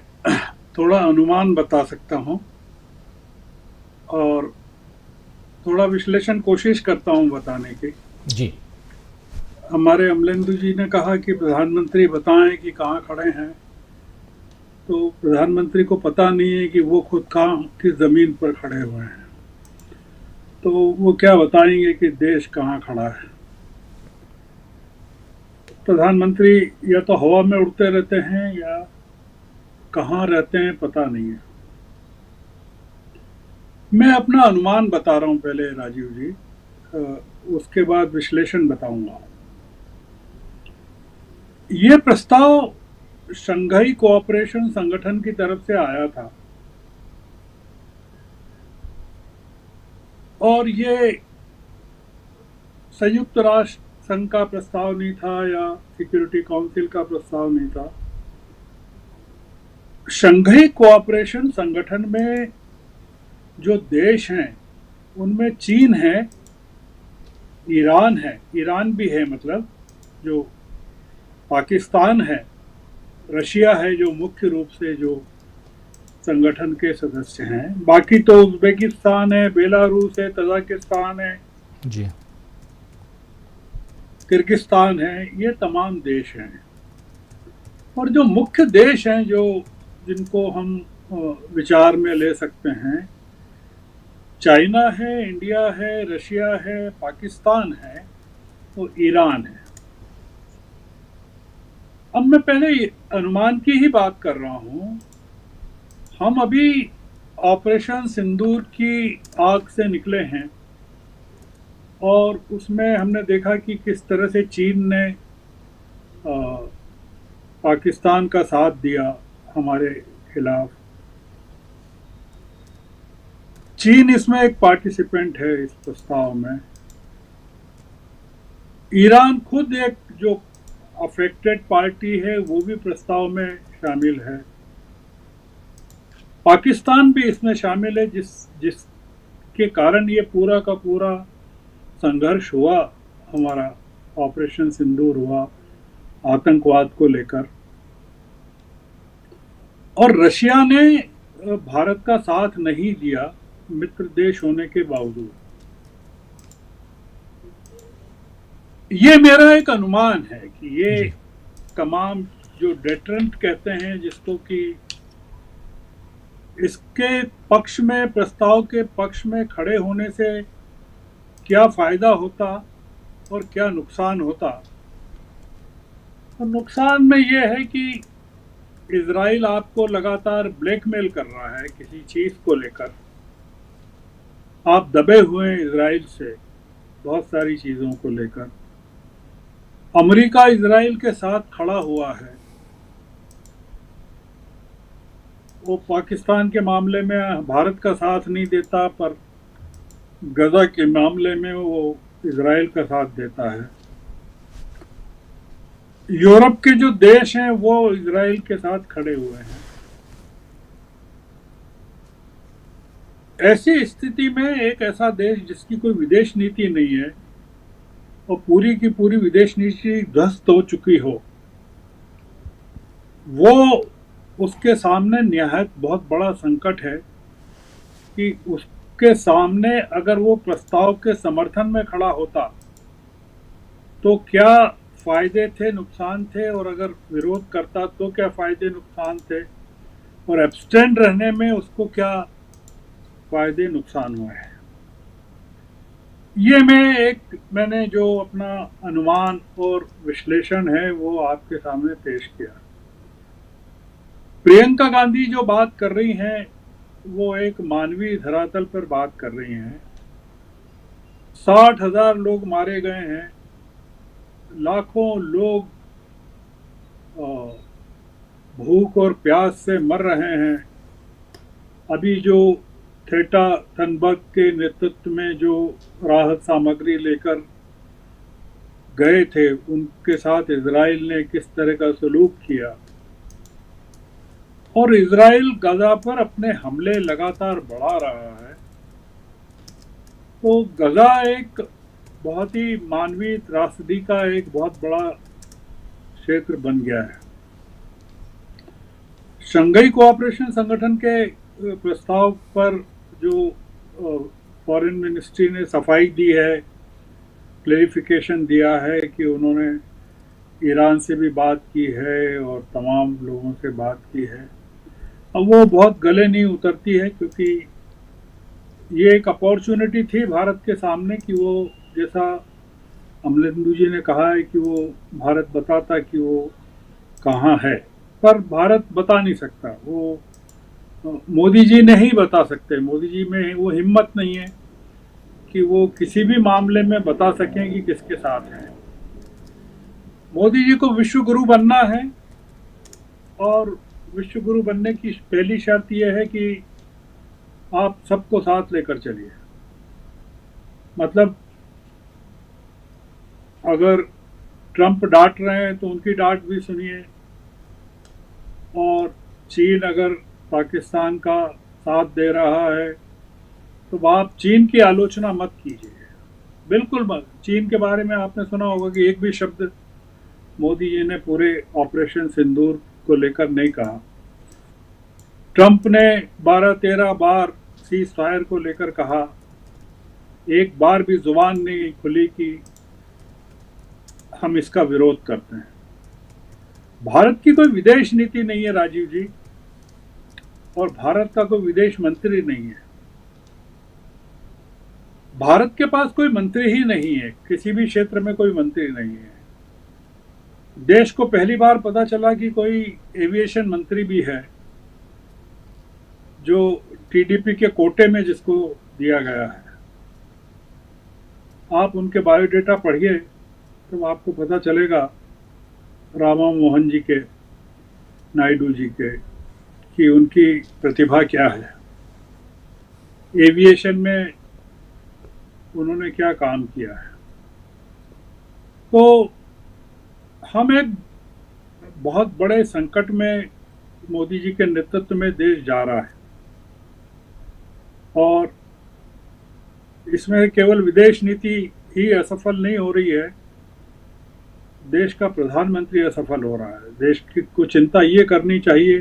थोड़ा अनुमान बता सकता हूं और थोड़ा विश्लेषण कोशिश करता हूं बताने की।
जी।
हमारे अमलेंदु जी ने कहा कि प्रधानमंत्री बताएं कि कहाँ खड़े हैं, तो प्रधानमंत्री को पता नहीं है कि वो खुद कहाँ किस जमीन पर खड़े हुए हैं, तो वो क्या बताएंगे कि देश कहाँ खड़ा है। प्रधानमंत्री या तो हवा में उड़ते रहते हैं या कहाँ रहते हैं पता नहीं है। मैं अपना अनुमान बता रहा हूं पहले राजीव जी, उसके बाद विश्लेषण बताऊंगा। ये प्रस्ताव शंघाई कोऑपरेशन संगठन की तरफ से आया था और ये संयुक्त राष्ट्र संघ का प्रस्ताव नहीं था या सिक्योरिटी काउंसिल का प्रस्ताव नहीं था। शंघाई कोऑपरेशन संगठन में जो देश हैं उनमें चीन है, ईरान है, ईरान भी है, मतलब जो पाकिस्तान है, रशिया है, जो मुख्य रूप से जो संगठन के सदस्य हैं। बाकी तो उज्बेकिस्तान है, बेलारूस है, तजाकिस्तान है,
जी,
किर्गिस्तान है, ये तमाम देश हैं। और जो मुख्य देश हैं जो जिनको हम विचार में ले सकते हैं, चाइना है, इंडिया है, रशिया है, पाकिस्तान है और ईरान है। अब मैं पहले अनुमान की ही बात कर रहा हूं। हम अभी ऑपरेशन सिंदूर की आग से निकले हैं और उसमें हमने देखा कि किस तरह से चीन ने पाकिस्तान का साथ दिया हमारे खिलाफ। चीन इसमें एक पार्टिसिपेंट है इस प्रस्ताव में। ईरान खुद एक जो अफेक्टेड पार्टी है वो भी प्रस्ताव में शामिल है। पाकिस्तान भी इसमें शामिल है, जिसके कारण ये पूरा का पूरा संघर्ष हुआ, हमारा ऑपरेशन सिंदूर हुआ आतंकवाद को लेकर। और रशिया ने भारत का साथ नहीं दिया मित्र देश होने के बावजूद। ये मेरा एक अनुमान है कि ये तमाम जो डेटरेंट कहते हैं, जिसको कि इसके पक्ष में, प्रस्ताव के पक्ष में खड़े होने से क्या फायदा होता और क्या नुकसान होता। तो नुकसान में ये है कि इजराइल आपको लगातार ब्लैकमेल कर रहा है किसी चीज को लेकर। आप दबे हुए हैं इजराइल से बहुत सारी चीजों को लेकर। अमेरिका इजराइल के साथ खड़ा हुआ है। वो पाकिस्तान के मामले में भारत का साथ नहीं देता, पर गजा के मामले में वो इजराइल का साथ देता है। यूरोप के जो देश हैं वो इजराइल के साथ खड़े हुए हैं। ऐसी स्थिति में एक ऐसा देश जिसकी कोई विदेश नीति नहीं है और पूरी की पूरी विदेश नीति ध्वस्त हो चुकी हो, वो उसके सामने निहायत बहुत बड़ा संकट है कि उसके सामने अगर वो प्रस्ताव के समर्थन में खड़ा होता तो क्या फायदे थे, नुकसान थे, और अगर विरोध करता तो क्या फायदे नुकसान थे, और एब्स्टेंड रहने में उसको क्या फायदे नुकसान हुए हैं। ये मैंने जो अपना अनुमान और विश्लेषण है वो आपके सामने पेश किया। प्रियंका गांधी जो बात कर रही हैं वो एक मानवीय धरातल पर बात कर रही हैं। 60,000 लोग मारे गए हैं लाखों लोग भूख और प्यास से मर रहे हैं। अभी जो थेटा थनबर्ग के नेतृत्व में जो राहत सामग्री लेकर गए थे, उनके साथ इजराइल ने किस तरह का सलूक किया, और इजराइल गजा पर अपने हमले लगातार बढ़ा रहा है। तो गजा एक बहुत ही मानवीय त्रासदी का एक बहुत बड़ा क्षेत्र बन गया है। शंघाई कोऑपरेशन संगठन के प्रस्ताव पर जो फॉरेन मिनिस्ट्री ने सफाई दी है, क्लेरिफिकेशन दिया है कि उन्होंने ईरान से भी बात की है और तमाम लोगों से बात की है, अब वो बहुत गले नहीं उतरती है, क्योंकि ये एक अपॉर्चुनिटी थी भारत के सामने कि वो, जैसा अमलेंदु जी ने कहा है कि वो भारत बताता कि वो कहाँ है, पर भारत बता नहीं सकता। वो मोदी जी नहीं बता सकते। मोदी जी में वो हिम्मत नहीं है कि वो किसी भी मामले में बता सकें कि किसके साथ है। मोदी जी को विश्व गुरु बनना है, और विश्व गुरु बनने की पहली शर्त यह है कि आप सबको साथ लेकर चलिए। मतलब अगर ट्रंप डांट रहे हैं तो उनकी डांट भी सुनिए, और चीन अगर पाकिस्तान का साथ दे रहा है तो आप चीन की आलोचना मत कीजिए, बिल्कुल मत। चीन के बारे में आपने सुना होगा कि एक भी शब्द मोदी जी ने पूरे ऑपरेशन सिंदूर को लेकर नहीं कहा। ट्रंप ने 12-13 बार सीज फायर को लेकर कहा, एक बार भी जुबान नहीं खुली कि हम इसका विरोध करते हैं। भारत की कोई विदेश नीति नहीं है राजीव जी, और भारत का कोई विदेश मंत्री नहीं है। भारत के पास कोई मंत्री ही नहीं है, किसी भी क्षेत्र में कोई मंत्री नहीं है। देश को पहली बार पता चला कि कोई एविएशन मंत्री भी है, जो टीडीपी के कोटे में जिसको दिया गया है। आप उनके बायोडेटा पढ़िए तो आपको पता चलेगा रामा मोहन जी के, नायडू जी के, कि उनकी प्रतिभा क्या है, एविएशन में उन्होंने क्या काम किया है। तो हम एक बहुत बड़े संकट में मोदी जी के नेतृत्व में देश जा रहा है, और इसमें केवल विदेश नीति ही असफल नहीं हो रही है, देश का प्रधानमंत्री असफल हो रहा है। देश की को चिंता ये करनी चाहिए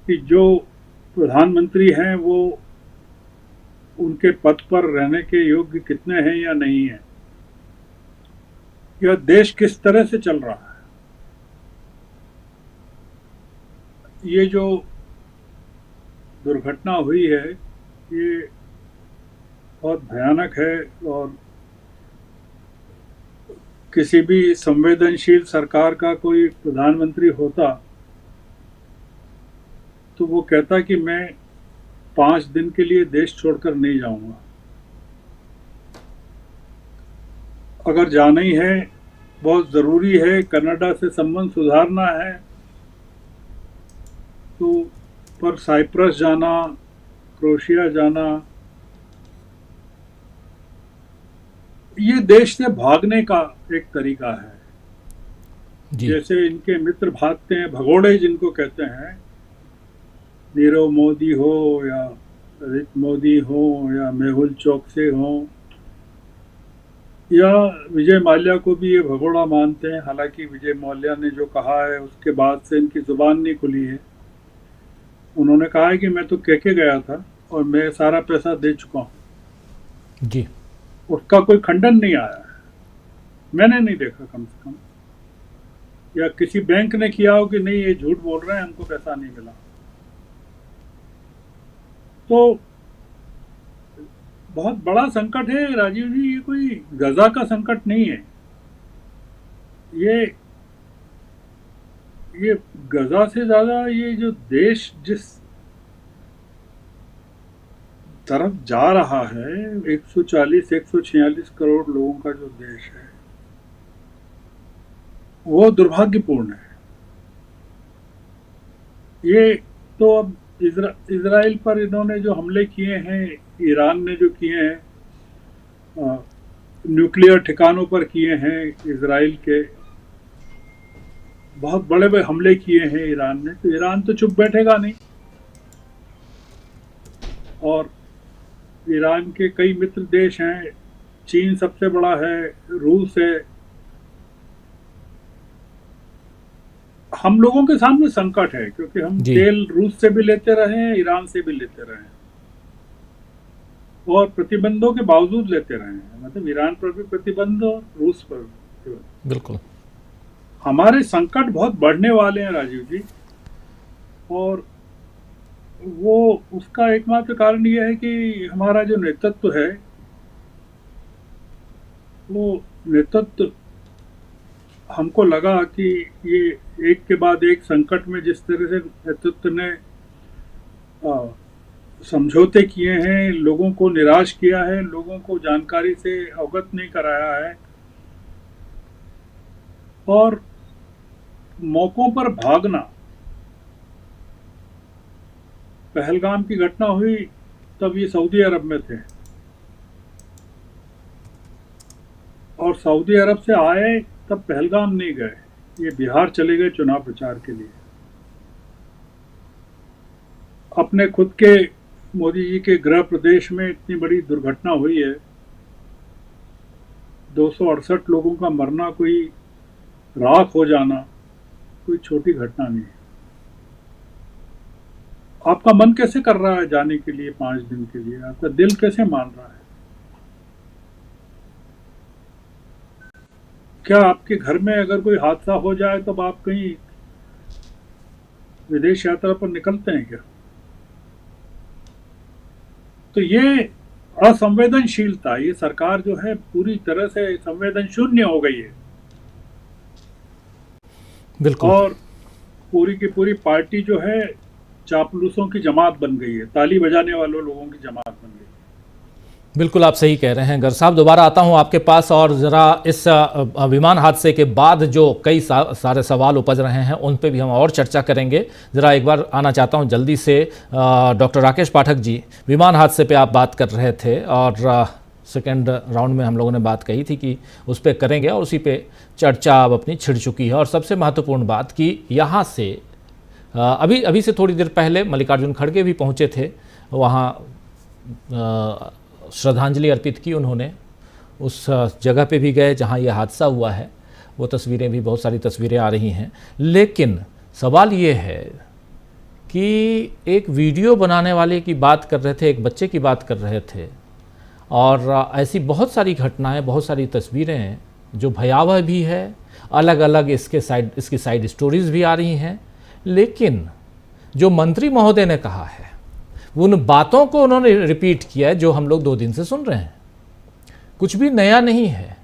कि जो प्रधानमंत्री हैं वो उनके पद पर रहने के योग्य कितने हैं या नहीं है, यह देश किस तरह से चल रहा है। ये जो दुर्घटना हुई है ये बहुत भयानक है, और किसी भी संवेदनशील सरकार का कोई प्रधानमंत्री होता तो वो कहता कि मैं 5 दिन के लिए देश छोड़कर नहीं जाऊंगा। अगर जाना ही है, बहुत ज़रूरी है, कनाडा से संबंध सुधारना है, तो पर साइप्रस जाना, क्रोएशिया जाना, ये देश से भागने का एक तरीका है।
जी।
जैसे इनके मित्र भागते हैं, भगोड़े जिनको कहते हैं, नीरव मोदी हो या अजित मोदी हो या मेहुल चोकसी हो या विजय माल्या को भी ये भगोड़ा मानते हैं। हालांकि विजय माल्या ने जो कहा है उसके बाद से इनकी जुबान नहीं खुली है। उन्होंने कहा है कि मैं तो कह के गया था और मैं सारा पैसा दे चुका हूँ।
जी।
उसका कोई खंडन नहीं आया है, मैंने नहीं देखा कम से कम, या किसी बैंक ने किया हो कि नहीं ये झूठ बोल रहे हैं, हमको पैसा नहीं मिला। तो बहुत बड़ा संकट है राजीव जी, ये कोई गजा का संकट नहीं है। ये गजा से ज्यादा ये जो देश जिस तरफ जा रहा है, 140-146 करोड़ लोगों का जो देश है, वो दुर्भाग्यपूर्ण है। ये तो अब इजराइल पर इन्होंने जो हमले किए हैं, ईरान ने जो किए हैं, न्यूक्लियर ठिकानों पर किए हैं, इजराइल के बहुत बड़े बड़े हमले किए हैं ईरान ने, तो ईरान तो चुप बैठेगा नहीं। और ईरान के कई मित्र देश हैं, चीन सबसे बड़ा है, रूस है। हम लोगों के सामने संकट है, क्योंकि हम तेल रूस से भी लेते रहे हैं, ईरान से भी लेते रहे हैं, और प्रतिबंधों के बावजूद लेते रहे हैं। मतलब ईरान पर भी प्रतिबंध और रूस पर भी।
बिल्कुल
हमारे संकट बहुत बढ़ने वाले हैं राजीव जी, और वो उसका एकमात्र कारण ये है कि हमारा जो नेतृत्व है, वो नेतृत्व हमको लगा कि ये एक के बाद एक संकट में जिस तरह से नेतृत्व ने समझौते किए हैं, लोगों को निराश किया है, लोगों को जानकारी से अवगत नहीं कराया है, और मौकों पर भागना। पहलगाम की घटना हुई तब ये सऊदी अरब में थे, और सऊदी अरब से आए तब पहलगाम नहीं गए, ये बिहार चले गए चुनाव प्रचार के लिए। अपने खुद के मोदी जी के गृह प्रदेश में इतनी बड़ी दुर्घटना हुई है, 268 लोगों का मरना, कोई राख हो जाना, कोई छोटी घटना नहीं है। आपका मन कैसे कर रहा है जाने के लिए 5 दिन के लिए? आपका दिल कैसे मान रहा है? क्या आपके घर में अगर कोई हादसा हो जाए तब आप कहीं विदेश यात्रा पर निकलते हैं क्या? तो ये असंवेदनशीलता, ये सरकार जो है पूरी तरह से संवेदन शून्य हो गई है।
बिल्कुल।
और पूरी की पूरी पार्टी जो है चापलूसों की जमात बन गई है, ताली बजाने वालों लोगों की जमात बन गई है।
बिल्कुल आप सही कह रहे हैं। गर साहब दोबारा आता हूं आपके पास, और ज़रा इस विमान हादसे के बाद जो कई सारे सवाल उपज रहे हैं उन पे भी हम और चर्चा करेंगे। ज़रा एक बार आना चाहता हूं जल्दी से डॉक्टर राकेश पाठक जी, विमान हादसे पे आप बात कर रहे थे, और सेकेंड राउंड में हम लोगों ने बात कही थी कि उस पर करेंगे, और उसी पे चर्चा अब अपनी छिड़ चुकी है। और सबसे महत्वपूर्ण बात कि यहाँ से अभी से थोड़ी देर पहले मल्लिकार्जुन खड़गे भी पहुँचे थे, वहाँ श्रद्धांजलि अर्पित की उन्होंने, उस जगह पे भी गए जहाँ ये हादसा हुआ है। वो तस्वीरें भी, बहुत सारी तस्वीरें आ रही हैं। लेकिन सवाल ये है कि एक वीडियो बनाने वाले की बात कर रहे थे, एक बच्चे की बात कर रहे थे, और ऐसी बहुत सारी घटनाएं, बहुत सारी तस्वीरें हैं जो भयावह भी है, अलग अलग इसकी साइड स्टोरीज भी आ रही हैं। लेकिन जो मंत्री महोदय ने कहा है, उन बातों को उन्होंने रिपीट किया है जो हम लोग 2 दिन से सुन रहे हैं। कुछ भी नया नहीं है।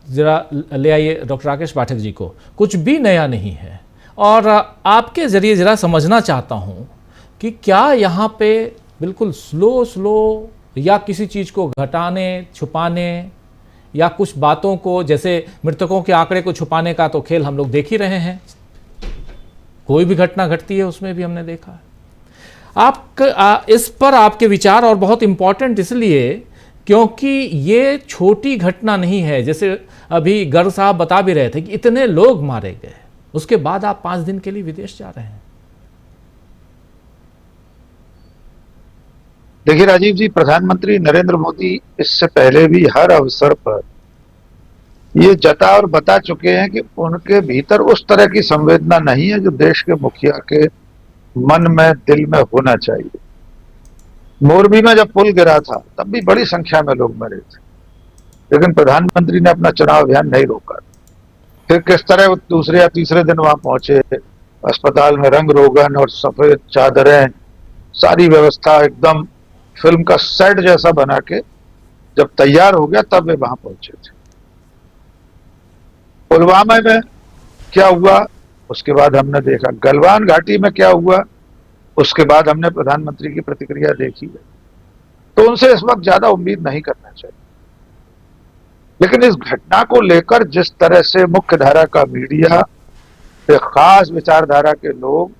जरा ले आइए डॉक्टर राकेश पाठक जी को। कुछ भी नया नहीं है, और आपके जरिए जरा समझना चाहता हूं कि क्या यहाँ पे बिल्कुल स्लो या किसी चीज़ को घटाने, छुपाने, या कुछ बातों को, जैसे मृतकों के आंकड़े को छुपाने का तो खेल हम लोग देख ही रहे हैं। कोई भी घटना घटती है उसमें भी हमने देखा है। इस पर आपके विचार, और बहुत इंपॉर्टेंट इसलिए क्योंकि ये छोटी घटना नहीं है। जैसे अभी गर्ग साहब बता भी रहे थे कि इतने लोग मारे गए, उसके बाद आप 5 दिन के लिए विदेश जा रहे हैं।
देखिए राजीव जी, प्रधानमंत्री नरेंद्र मोदी इससे पहले भी हर अवसर पर ये जता और बता चुके हैं कि उनके भीतर उस तरह की संवेदना नहीं है जो देश के मुखिया के मन में, दिल में होना चाहिए। मोरबी में जब पुल गिरा था तब भी बड़ी संख्या में लोग मरे थे, लेकिन प्रधानमंत्री ने अपना चुनाव अभियान नहीं रोका। फिर किस तरह दूसरे या तीसरे दिन वहां पहुंचे, अस्पताल में रंग रोगन और सफेद चादरें, सारी व्यवस्था एकदम फिल्म का सेट जैसा बना के जब तैयार हो गया तब वे वहां पहुंचे थे। पुलवामा में क्या हुआ उसके बाद हमने देखा, गलवान घाटी में क्या हुआ उसके बाद हमने प्रधानमंत्री की प्रतिक्रिया देखी है। तो उनसे इस वक्त ज्यादा उम्मीद नहीं करना चाहिए। लेकिन इस घटना को लेकर जिस तरह से मुख्य धारा का मीडिया, एक खास विचारधारा के लोग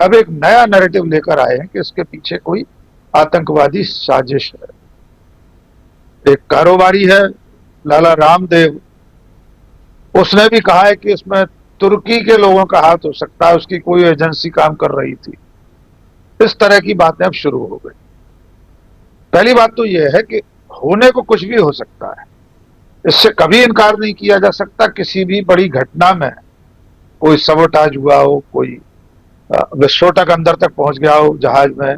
अब एक नया नैरेटिव लेकर आए हैं कि इसके पीछे कोई आतंकवादी साजिश है। एक कारोबारी है लाला रामदेव, उसने भी कहा है कि इसमें तुर्की के लोगों का हाथ हो सकता है, उसकी कोई एजेंसी काम कर रही थी। इस तरह की बातें अब शुरू हो गई। पहली बात तो यह है कि होने को कुछ भी हो सकता है, इससे कभी इनकार नहीं किया जा सकता। किसी भी बड़ी घटना में कोई सबोटाज हुआ हो, कोई विस्फोटक अंदर तक पहुंच गया हो, जहाज में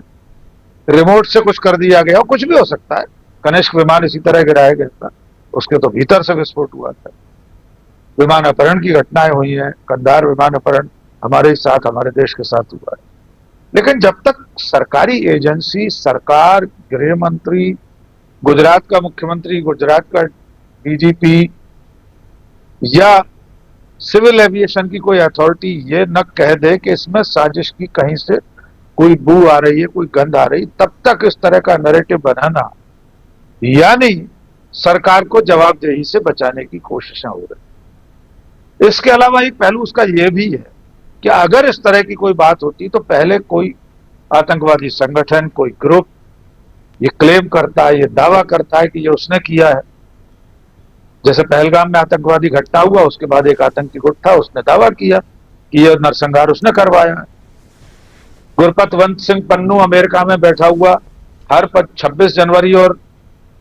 रिमोट से कुछ कर दिया गया हो, कुछ भी हो सकता है। कनिष्क विमान इसी तरह गिराया गया था, उसके तो भीतर से विस्फोट हुआ था। विमान अपहरण की घटनाएं हुई हैं, कंधार विमान अपहरण हमारे साथ, हमारे देश के साथ हुआ है। लेकिन जब तक सरकारी एजेंसी, सरकार, गृह मंत्री, गुजरात का मुख्यमंत्री, गुजरात का डीजीपी या सिविल एविएशन की कोई अथॉरिटी ये न कह दे कि इसमें साजिश की कहीं से कोई बू आ रही है, कोई गंध आ रही, तब तक इस तरह का नैरेटिव बनाना यानी सरकार को जवाबदेही से बचाने की कोशिशें हो रही। इसके अलावा एक पहलू उसका यह भी है कि अगर इस तरह की कोई बात होती तो पहले कोई आतंकवादी संगठन, कोई ग्रुप ये क्लेम करता है, ये दावा करता है कि ये उसने किया है। जैसे पहलगाम में आतंकवादी घटना हुआ, उसके बाद एक आतंकी गुट था, उसने दावा किया कि यह नरसंहार उसने करवाया है। गुरपतवंत सिंह पन्नू अमेरिका में बैठा हुआ हर 26 जनवरी और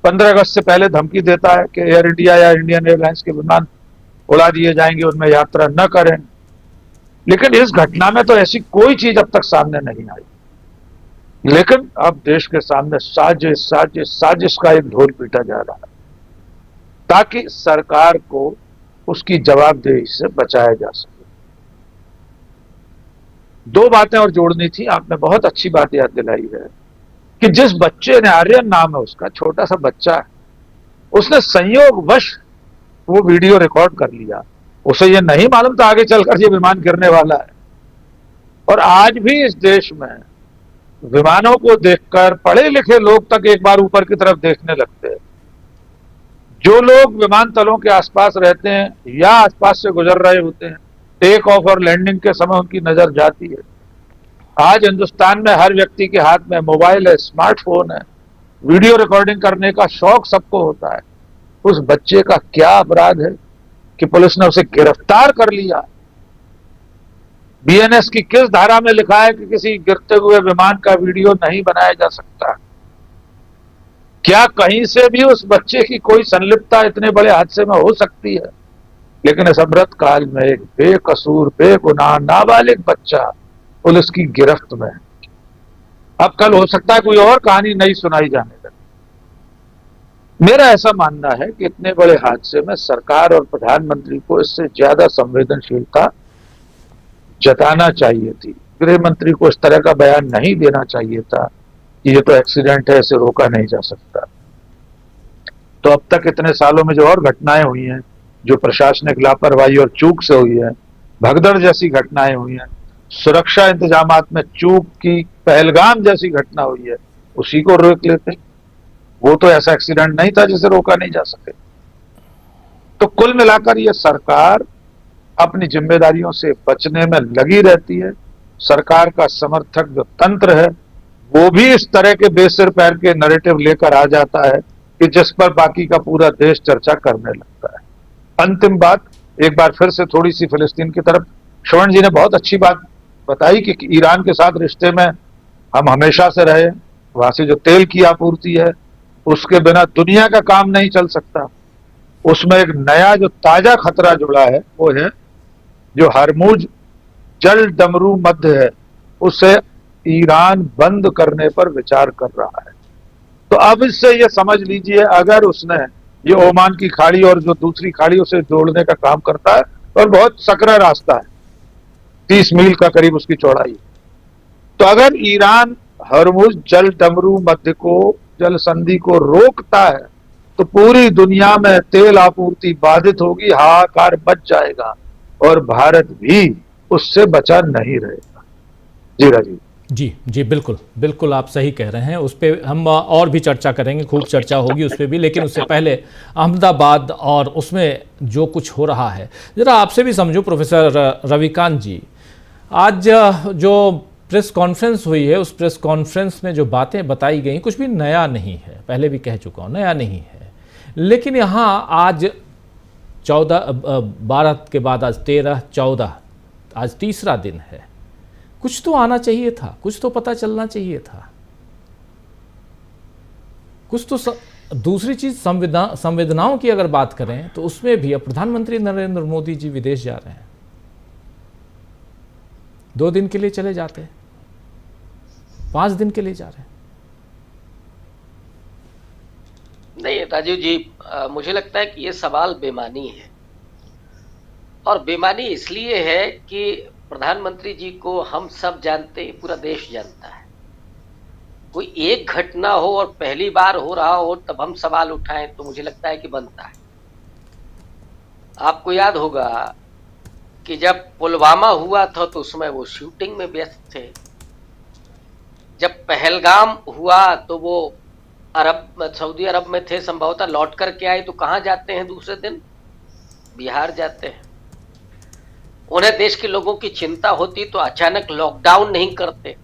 15 अगस्त से पहले धमकी देता है कि एयर इंडिया या इंडियन एयरलाइंस के विमान उड़ा दिए जाएंगे, उनमें यात्रा न करें। लेकिन इस घटना में तो ऐसी कोई चीज अब तक सामने नहीं आई। लेकिन अब देश के सामने साजिश साजिश साजिश का एक ढोल पीटा जा रहा है ताकि सरकार को उसकी जवाबदेही से बचाया जा सके। दो बातें और जोड़नी थी, आपने बहुत अच्छी बात याद दिलाई है कि जिस बच्चे ने, आर्यन नाम है उसका, छोटा सा बच्चा है, उसने संयोगवश वो वीडियो रिकॉर्ड कर लिया। उसे ये नहीं मालूम था आगे चलकर ये विमान गिरने वाला है। और आज भी इस देश में विमानों को देखकर पढ़े लिखे लोग तक एक बार ऊपर की तरफ देखने लगते हैं। जो लोग विमानतलों के आसपास रहते हैं या आसपास से गुजर रहे होते हैं, टेक ऑफ और लैंडिंग के समय उनकी नजर जाती है। आज हिंदुस्तान में हर व्यक्ति के हाथ में मोबाइल है, स्मार्टफोन है, वीडियो रिकॉर्डिंग करने का शौक सबको होता है। उस बच्चे का क्या अपराध है कि पुलिस ने उसे गिरफ्तार कर लिया? बीएनएस की किस धारा में लिखा है कि किसी गिरते हुए विमान का वीडियो नहीं बनाया जा सकता? क्या कहीं से भी उस बच्चे की कोई संलिप्तता इतने बड़े हादसे में हो सकती है? लेकिन इस अमृत काल में एक बेकसूर, बेगुनाह, नाबालिग बच्चा पुलिस की गिरफ्त में है। अब कल हो सकता है कोई और कहानी नई सुनाई जाने लगे। मेरा ऐसा मानना है कि इतने बड़े हादसे में सरकार और प्रधानमंत्री को इससे ज्यादा संवेदनशीलता जताना चाहिए थी। गृह मंत्री को इस तरह का बयान नहीं देना चाहिए था कि ये तो एक्सीडेंट है, इसे रोका नहीं जा सकता। तो अब तक इतने सालों में जो और घटनाएं हुई हैं, जो प्रशासनिक लापरवाही और चूक से हुई है, भगदड़ जैसी घटनाएं हुई हैं, सुरक्षा इंतजामात में चूक की पहलगाम जैसी घटना हुई है, उसी को रोक लेते। वो तो ऐसा एक्सीडेंट नहीं था जिसे रोका नहीं जा सके। तो कुल मिलाकर ये सरकार अपनी जिम्मेदारियों से बचने में लगी रहती है। सरकार का समर्थक जो तंत्र है वो भी इस तरह के बेसिर पैर के नैरेटिव लेकर आ जाता है कि जिस पर बाकी का पूरा देश चर्चा करने लगता है। अंतिम बात, एक बार फिर से थोड़ी सी फिलिस्तीन की तरफ, श्रवण जी ने बहुत अच्छी बात बताई कि ईरान के साथ रिश्ते में हम हमेशा से रहे। वहां से जो तेल की आपूर्ति है उसके बिना दुनिया का काम नहीं चल सकता। उसमें एक नया जो ताजा खतरा जुड़ा है वो है जो हरमुज जल डमरू मध्य है, उसे ईरान बंद करने पर विचार कर रहा है। तो अब इससे ये समझ लीजिए, अगर उसने ये ओमान की खाड़ी और जो दूसरी खाड़ी उसे जोड़ने का काम करता है, और बहुत सकरा रास्ता है, 30 मील का करीब उसकी चौड़ाई। तो अगर ईरान हरमुज जल डमरू मध्य को, जल संधि को रोकता है तो पूरी दुनिया में तेल आपूर्ति बाधित होगी, हाहाकार मच जाएगा और भारत भी उससे बचा नहीं रहेगा। जी राजीव।
जी जी, बिल्कुल बिल्कुल, आप सही कह रहे हैं। उस पे हम और भी चर्चा करेंगे, खूब चर्चा होगी उस पे भी, लेकिन उससे पहले अहमदाबाद और उसमें जो कुछ हो रहा है ज़रा आपसे भी समझो प्रोफेसर रविकांत जी। आज जो प्रेस कॉन्फ्रेंस हुई है, उस प्रेस कॉन्फ्रेंस में जो बातें बताई गई कुछ भी नया नहीं है, पहले भी कह चुका हूँ, नया नहीं है। लेकिन यहाँ आज 12 के बाद आज 13, 14, आज तीसरा दिन है। कुछ तो आना चाहिए था, कुछ तो पता चलना चाहिए था, कुछ तो दूसरी चीज संवेदनाओं की अगर बात करें तो उसमें भी अब प्रधानमंत्री नरेंद्र मोदी जी विदेश जा रहे हैं। 2 दिन के लिए चले जाते हैं, 5 दिन के लिए जा रहे हैं।
नहीं राजीव जी, मुझे लगता है कि ये सवाल बेमानी है, और बेमानी इसलिए है कि प्रधानमंत्री जी को हम सब जानते हैं, पूरा देश जानता है। कोई एक घटना हो और पहली बार हो रहा हो तब हम सवाल उठाएं तो मुझे लगता है कि बनता है। आपको याद होगा कि जब पुलवामा हुआ था तो उसमें वो शूटिंग में व्यस्त थे। जब पहलगाम हुआ तो वो सऊदी अरब में थे, संभवतः लौट करके आए तो कहाँ जाते हैं दूसरे दिन? बिहार जाते हैं। उन्हें देश के लोगों की चिंता होती तो अचानक लॉकडाउन नहीं करते।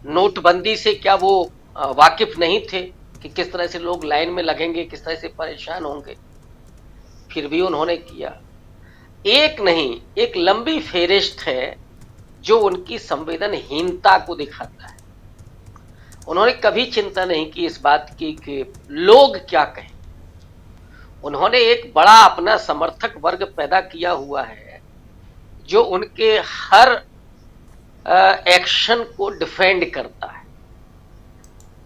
नोटबंदी से क्या वो वाकिफ नहीं थे कि किस तरह से लोग लाइन में लगेंगे, किस तरह से परेशान होंगे? फिर भी उन्होंने किया। एक नहीं, एक लंबी फेरिस्त है जो उनकी संवेदनहीनता को दिखाता है। उन्होंने कभी चिंता नहीं की इस बात की कि लोग क्या कहें। उन्होंने एक बड़ा अपना समर्थक वर्ग पैदा किया हुआ है जो उनके हर एक्शन को डिफेंड करता है।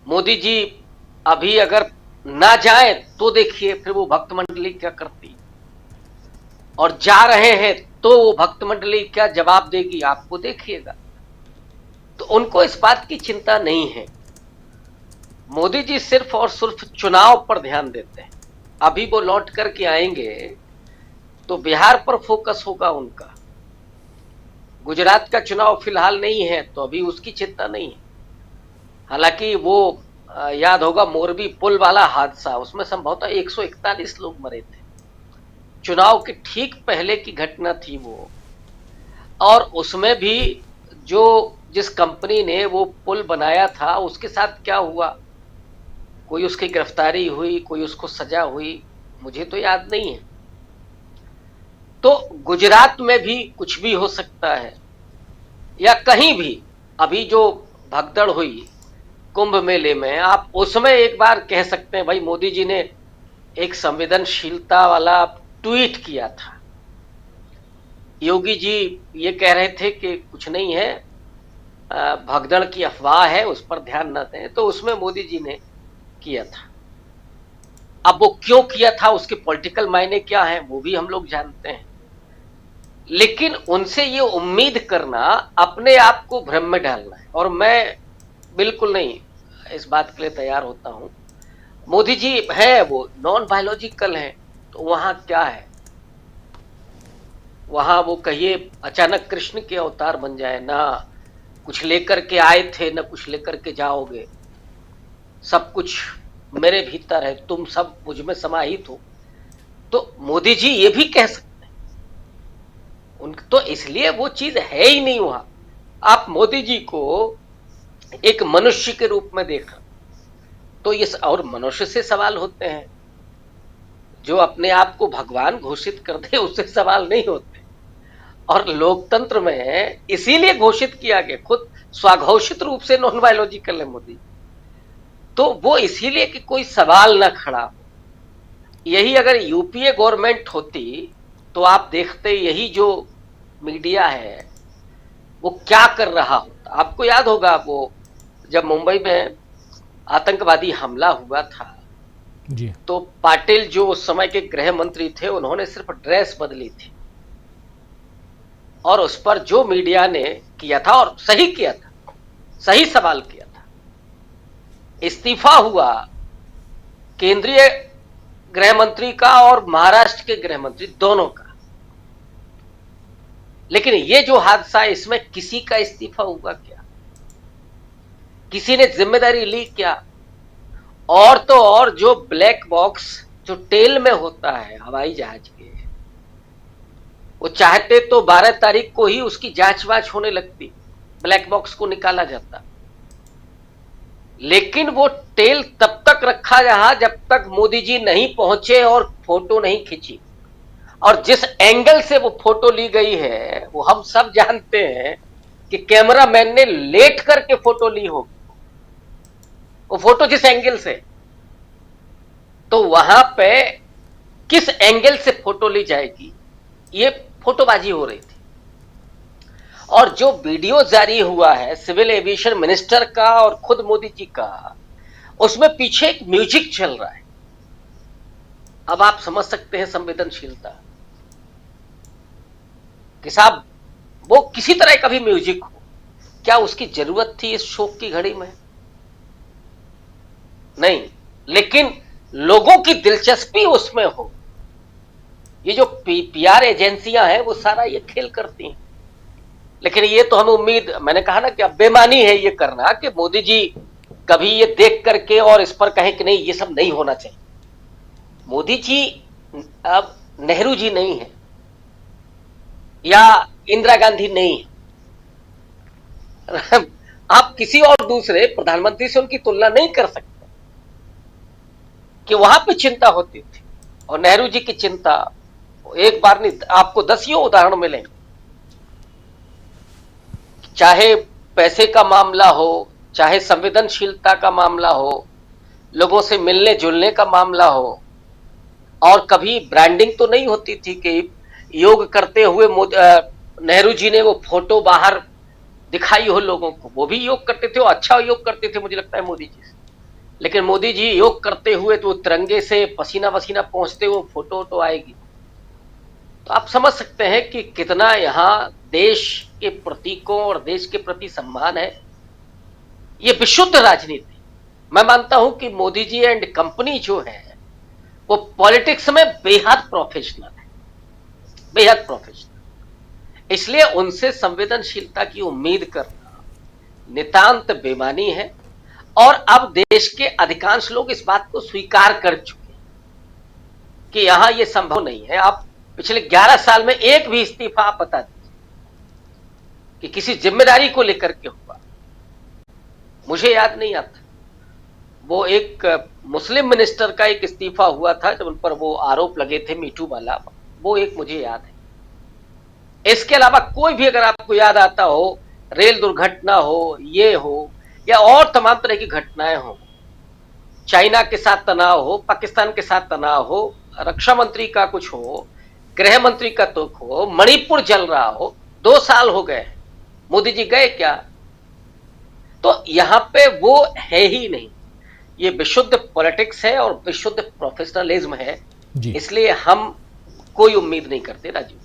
मोदी जी अभी अगर ना जाए तो देखिए फिर वो भक्त मंडली क्या करती, और जा रहे हैं तो वो भक्त मंडली क्या जवाब देगी, आपको देखिएगा। तो उनको इस बात की चिंता नहीं है। मोदी जी सिर्फ और सिर्फ चुनाव पर ध्यान देते हैं। अभी वो लौट करके आएंगे तो बिहार पर फोकस होगा उनका। गुजरात का चुनाव फिलहाल नहीं है तो अभी उसकी चिंता नहीं है। हालांकि वो याद होगा मोरबी पुल वाला हादसा, उसमें संभवतः 141 लोग मरे थे। चुनाव के ठीक पहले की घटना थी वो, और उसमें भी जिस कंपनी ने वो पुल बनाया था उसके साथ क्या हुआ, कोई उसकी गिरफ्तारी हुई, कोई उसको सजा हुई, मुझे तो याद नहीं है। तो गुजरात में भी कुछ भी हो सकता है, या कहीं भी। अभी जो भगदड़ हुई कुंभ मेले में, आप उसमें एक बार कह सकते हैं भाई मोदी जी ने एक संवेदनशीलता वाला ट्वीट किया था। योगी जी ये कह रहे थे कि कुछ नहीं है, भगदड़ की अफवाह है, उस पर ध्यान न दें, तो उसमें मोदी जी ने किया था। अब वो क्यों किया था, उसके पॉलिटिकल मायने क्या हैं, वो भी हम लोग जानते हैं। लेकिन उनसे ये उम्मीद करना अपने आप को भ्रम में डालना है, और मैं बिल्कुल नहीं इस बात के लिए तैयार होता हूं। मोदी जी है वो नॉन बायोलॉजिकल है, तो वहां क्या है, वहां वो कहिए अचानक कृष्ण के अवतार बन जाए, ना कुछ लेकर के आए थे ना कुछ लेकर के जाओगे, सब कुछ मेरे भीतर है, तुम सब मुझ में समाहित हो। तो मोदी जी ये भी कह सकते हैं, तो इसलिए वो चीज है ही नहीं वहां। आप मोदी जी को एक मनुष्य के रूप में देखा तो ये, और मनुष्य से सवाल होते हैं, जो अपने आप को भगवान घोषित कर दे उससे सवाल नहीं होते। और लोकतंत्र में इसीलिए घोषित किया गया, खुद स्वघोषित रूप से नॉन बायोलॉजिकल है मोदी, तो वो इसीलिए कि कोई सवाल ना खड़ा हो। यही अगर यूपीए गवर्नमेंट होती तो आप देखते यही जो मीडिया है वो क्या कर रहा होता। आपको याद होगा वो जब मुंबई में आतंकवादी हमला हुआ था
जी,
तो पाटिल जो उस समय के गृह मंत्री थे उन्होंने सिर्फ ड्रेस बदली थी, और उस पर जो मीडिया ने किया था, और सही किया था, सही सवाल किया था, इस्तीफा हुआ केंद्रीय गृह मंत्री का और महाराष्ट्र के गृह मंत्री दोनों का। लेकिन ये जो हादसा है, इसमें किसी का इस्तीफा हुआ क्या? किसी ने जिम्मेदारी ली क्या? और तो और जो ब्लैक बॉक्स जो टेल में होता है हवाई जहाज के, वो चाहते तो 12 तारीख को ही उसकी जांच वाच होने लगती, ब्लैक बॉक्स को निकाला जाता, लेकिन वो टेल तब तक रखा रहा जब तक मोदी जी नहीं पहुंचे और फोटो नहीं खींची। और जिस एंगल से वो फोटो ली गई है वो हम सब जानते हैं कि कैमरामैन ने लेट करके फोटो ली होगी, वो फोटो जिस एंगल से, तो वहां पे किस एंगल से फोटो ली जाएगी, ये फोटोबाजी हो रही थी। और जो वीडियो जारी हुआ है सिविल एविएशन मिनिस्टर का और खुद मोदी जी का, उसमें पीछे एक म्यूजिक चल रहा है। अब आप समझ सकते हैं संवेदनशीलता कि साहब वो किसी तरह का भी म्यूजिक हो, क्या उसकी जरूरत थी इस शोक की घड़ी में? नहीं, लेकिन लोगों की दिलचस्पी उसमें हो, ये जो पीआर एजेंसियां हैं वो सारा ये खेल करती हैं। लेकिन ये तो हमें उम्मीद, मैंने कहा ना कि अब बेमानी है ये करना कि मोदी जी कभी ये देख करके और इस पर कहें कि नहीं ये सब नहीं होना चाहिए। मोदी जी अब नेहरू जी नहीं है या इंदिरा गांधी नहीं है। आप किसी और दूसरे प्रधानमंत्री से उनकी तुलना नहीं कर सकते कि वहां पे चिंता होती थी। और नेहरू जी की चिंता एक बार नहीं, आपको 10 उदाहरण मिलेंगे, चाहे पैसे का मामला हो, चाहे संवेदनशीलता का मामला हो, लोगों से मिलने जुलने का मामला हो। और कभी ब्रांडिंग तो नहीं होती थी कि योग करते हुए नेहरू जी ने वो फोटो बाहर दिखाई हो लोगों को, वो भी योग करते थे, वो अच्छा योग करते थे मुझे लगता है मोदी जी से। लेकिन मोदी जी योग करते हुए तो तिरंगे से पसीना वसीना पहुंचते हुए फोटो तो आएगी। तो आप समझ सकते हैं कि कितना यहाँ देश के प्रतीकों और देश के प्रति सम्मान है। ये विशुद्ध राजनीति, मैं मानता हूं कि मोदी जी एंड कंपनी जो है वो पॉलिटिक्स में बेहद प्रोफेशनल है, बेहद प्रोफेशनल। इसलिए उनसे संवेदनशीलता की उम्मीद करना नितांत बेमानी है। और अब देश के अधिकांश लोग इस बात को स्वीकार कर चुके हैं कि यहां यह संभव नहीं है। आप पिछले 11 साल में एक भी इस्तीफा आप बता दीजिए कि किसी जिम्मेदारी को लेकर के हुआ, मुझे याद नहीं आता। वो एक मुस्लिम मिनिस्टर का एक इस्तीफा हुआ था जब उन पर वो आरोप लगे थे मीटू वाला, वो एक मुझे याद है। इसके अलावा कोई भी अगर आपको याद आता हो, रेल दुर्घटना हो, ये हो या और तमाम तरह की घटनाएं हो, चाइना के साथ तनाव हो, पाकिस्तान के साथ तनाव हो, रक्षा मंत्री का कुछ हो, गृह मंत्री का दुख हो, मणिपुर जल रहा हो, 2 साल हो गए, मोदी जी गए क्या? तो यहां पे वो है ही नहीं। ये विशुद्ध पॉलिटिक्स है और विशुद्ध प्रोफेशनलिज्म है, इसलिए हम कोई उम्मीद नहीं करते। राजीव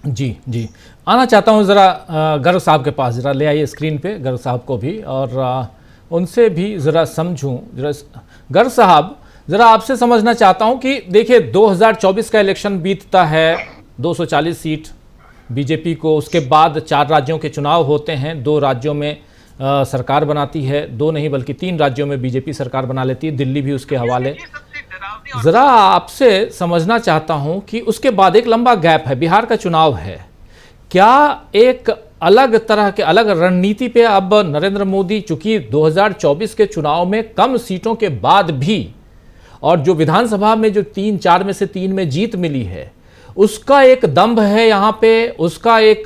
जी आना चाहता हूं जरा गर्ग साहब के पास, जरा ले आइए स्क्रीन पे गर्ग साहब को भी, और उनसे भी जरा समझूं। जरा गर्ग साहब, जरा आपसे समझना चाहता हूं कि देखिए 2024 का इलेक्शन बीतता है, 240 सीट बीजेपी को, उसके बाद 4 राज्यों के चुनाव होते हैं, 2 राज्यों में सरकार बनाती है, 2 नहीं बल्कि 3 राज्यों में बीजेपी सरकार बना लेती है, दिल्ली भी उसके हवाले। जरा आपसे समझना चाहता हूं कि उसके बाद एक लंबा गैप है, बिहार का चुनाव है, क्या एक अलग तरह के अलग रणनीति पे अब नरेंद्र मोदी, चूंकि 2024 के चुनाव में कम सीटों के बाद भी और जो विधानसभा में जो 3-4 में से 3 में जीत मिली है, उसका एक दंभ है यहाँ पे, उसका एक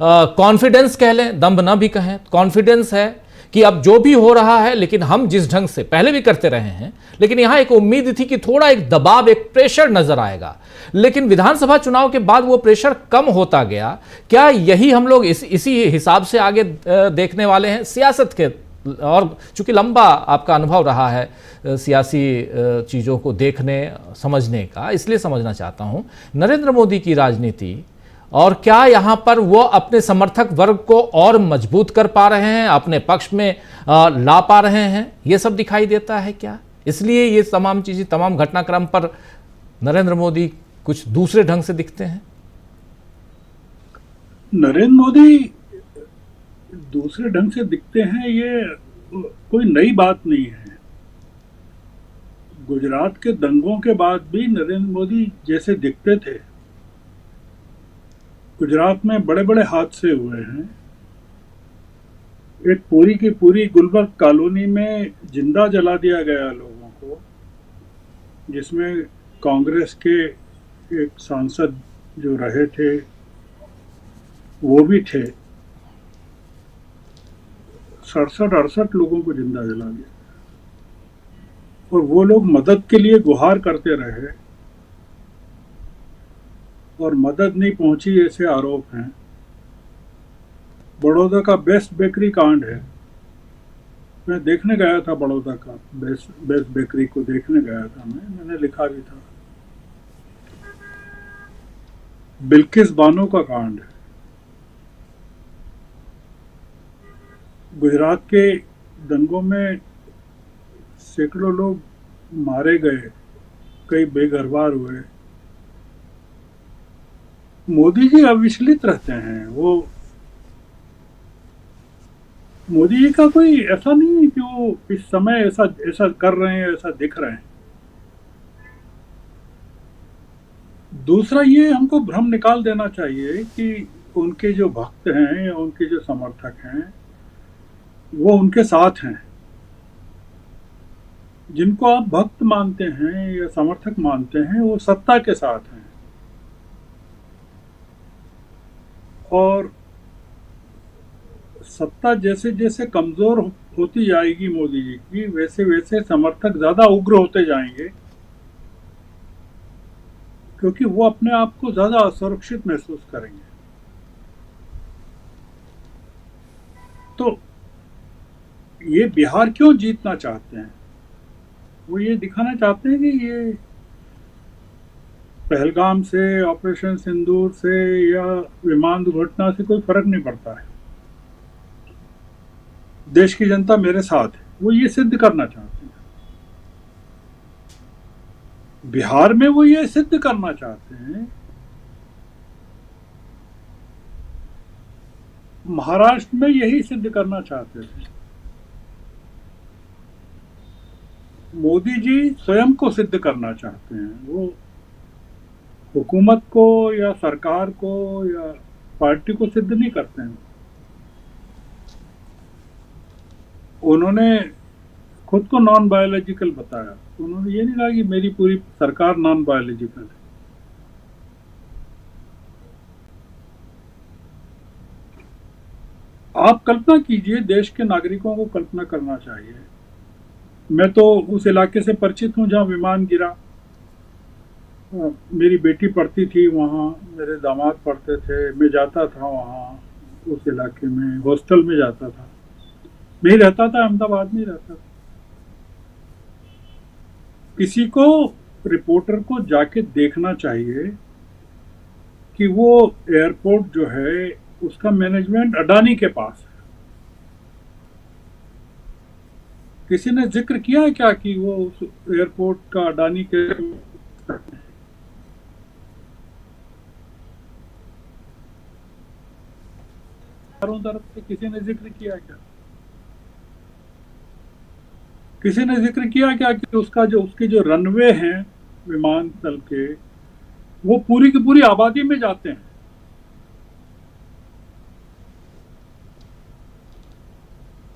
कॉन्फिडेंस कह लें, दंभ ना भी कहें, कॉन्फिडेंस है कि अब जो भी हो रहा है, लेकिन हम जिस ढंग से पहले भी करते रहे हैं, लेकिन यहां एक उम्मीद थी कि थोड़ा एक दबाव, एक प्रेशर नजर आएगा, लेकिन विधानसभा चुनाव के बाद वो प्रेशर कम होता गया। क्या यही हम लोग इसी हिसाब से आगे देखने वाले हैं सियासत के? और चूंकि लंबा आपका अनुभव रहा है सियासी चीज़ों को देखने समझने का, इसलिए समझना चाहता हूं नरेंद्र मोदी की राजनीति, और क्या यहाँ पर वो अपने समर्थक वर्ग को और मजबूत कर पा रहे हैं, अपने पक्ष में ला पा रहे हैं, ये सब दिखाई देता है क्या? इसलिए ये तमाम चीज़ें, तमाम घटनाक्रम पर नरेंद्र मोदी कुछ दूसरे ढंग से दिखते हैं।
नरेंद्र मोदी दूसरे ढंग से दिखते हैं, ये कोई नई बात नहीं है। गुजरात के दंगों के बाद भी नरेंद्र मोदी जैसे दिखते थे। गुजरात में बड़े बड़े हादसे हुए हैं। एक पूरी की पूरी गुलबर्ग कॉलोनी में जिंदा जला दिया गया लोगों को, जिसमें कांग्रेस के एक सांसद जो रहे थे वो भी थे। 67-68 लोगों को जिंदा जला दिया और वो लोग मदद के लिए गुहार करते रहे और मदद नहीं पहुंची, ऐसे आरोप हैं। बड़ौदा का बेस्ट बेकरी कांड है। मैं देखने गया था बड़ौदा का बेस्ट बेकरी को देखने गया था। मैंने लिखा भी था। बिल्किस बानो का कांड है। गुजरात के दंगों में सैकड़ों लोग मारे गए, कई बेघरबार हुए। मोदी जी अविचलित रहते हैं। वो मोदी जी का कोई ऐसा नहीं है कि वो इस समय ऐसा कर रहे हैं, ऐसा दिख रहे हैं। दूसरा, ये हमको भ्रम निकाल देना चाहिए कि उनके जो भक्त हैं या उनके जो समर्थक हैं वो उनके साथ हैं। जिनको आप भक्त मानते हैं या समर्थक मानते हैं वो सत्ता के साथ हैं, और सत्ता जैसे जैसे कमजोर होती जाएगी मोदी जी की, वैसे वैसे समर्थक ज्यादा उग्र होते जाएंगे, क्योंकि वो अपने आप को ज्यादा असुरक्षित महसूस करेंगे। तो ये बिहार क्यों जीतना चाहते हैं? वो ये दिखाना चाहते हैं कि ये पहलगाम से, ऑपरेशन सिंदूर से या विमान दुर्घटना से कोई फर्क नहीं पड़ता है। देश की जनता मेरे साथ है, वो ये सिद्ध करना चाहते हैं। बिहार में वो ये सिद्ध करना चाहते हैं। महाराष्ट्र में यही सिद्ध करना चाहते थे। मोदी जी स्वयं को सिद्ध करना चाहते हैं। वो हुकूमत को या सरकार को या पार्टी को सिद्ध नहीं करते हैं। उन्होंने खुद को नॉन बायोलॉजिकल बताया। उन्होंने ये नहीं कहा कि मेरी पूरी सरकार नॉन बायोलॉजिकल है। आप कल्पना कीजिए, देश के नागरिकों को कल्पना करना चाहिए। मैं तो उस इलाके से परिचित हूँ जहाँ विमान गिरा। मेरी बेटी पढ़ती थी वहाँ, मेरे दामाद पढ़ते थे, मैं जाता था वहाँ उस इलाके में, हॉस्टल में जाता था। मैं रहता था अहमदाबाद में रहता था। किसी को, रिपोर्टर को जाके देखना चाहिए कि वो एयरपोर्ट जो है उसका मैनेजमेंट अडानी के पास है। किसी ने जिक्र किया है क्या कि वो उस एयरपोर्ट का अडानी के चारों तरफ से किसी ने जिक्र किया क्या? किसी ने जिक्र किया क्या कि उसके जो रनवे हैं विमानतल के, वो पूरी की पूरी आबादी में जाते हैं।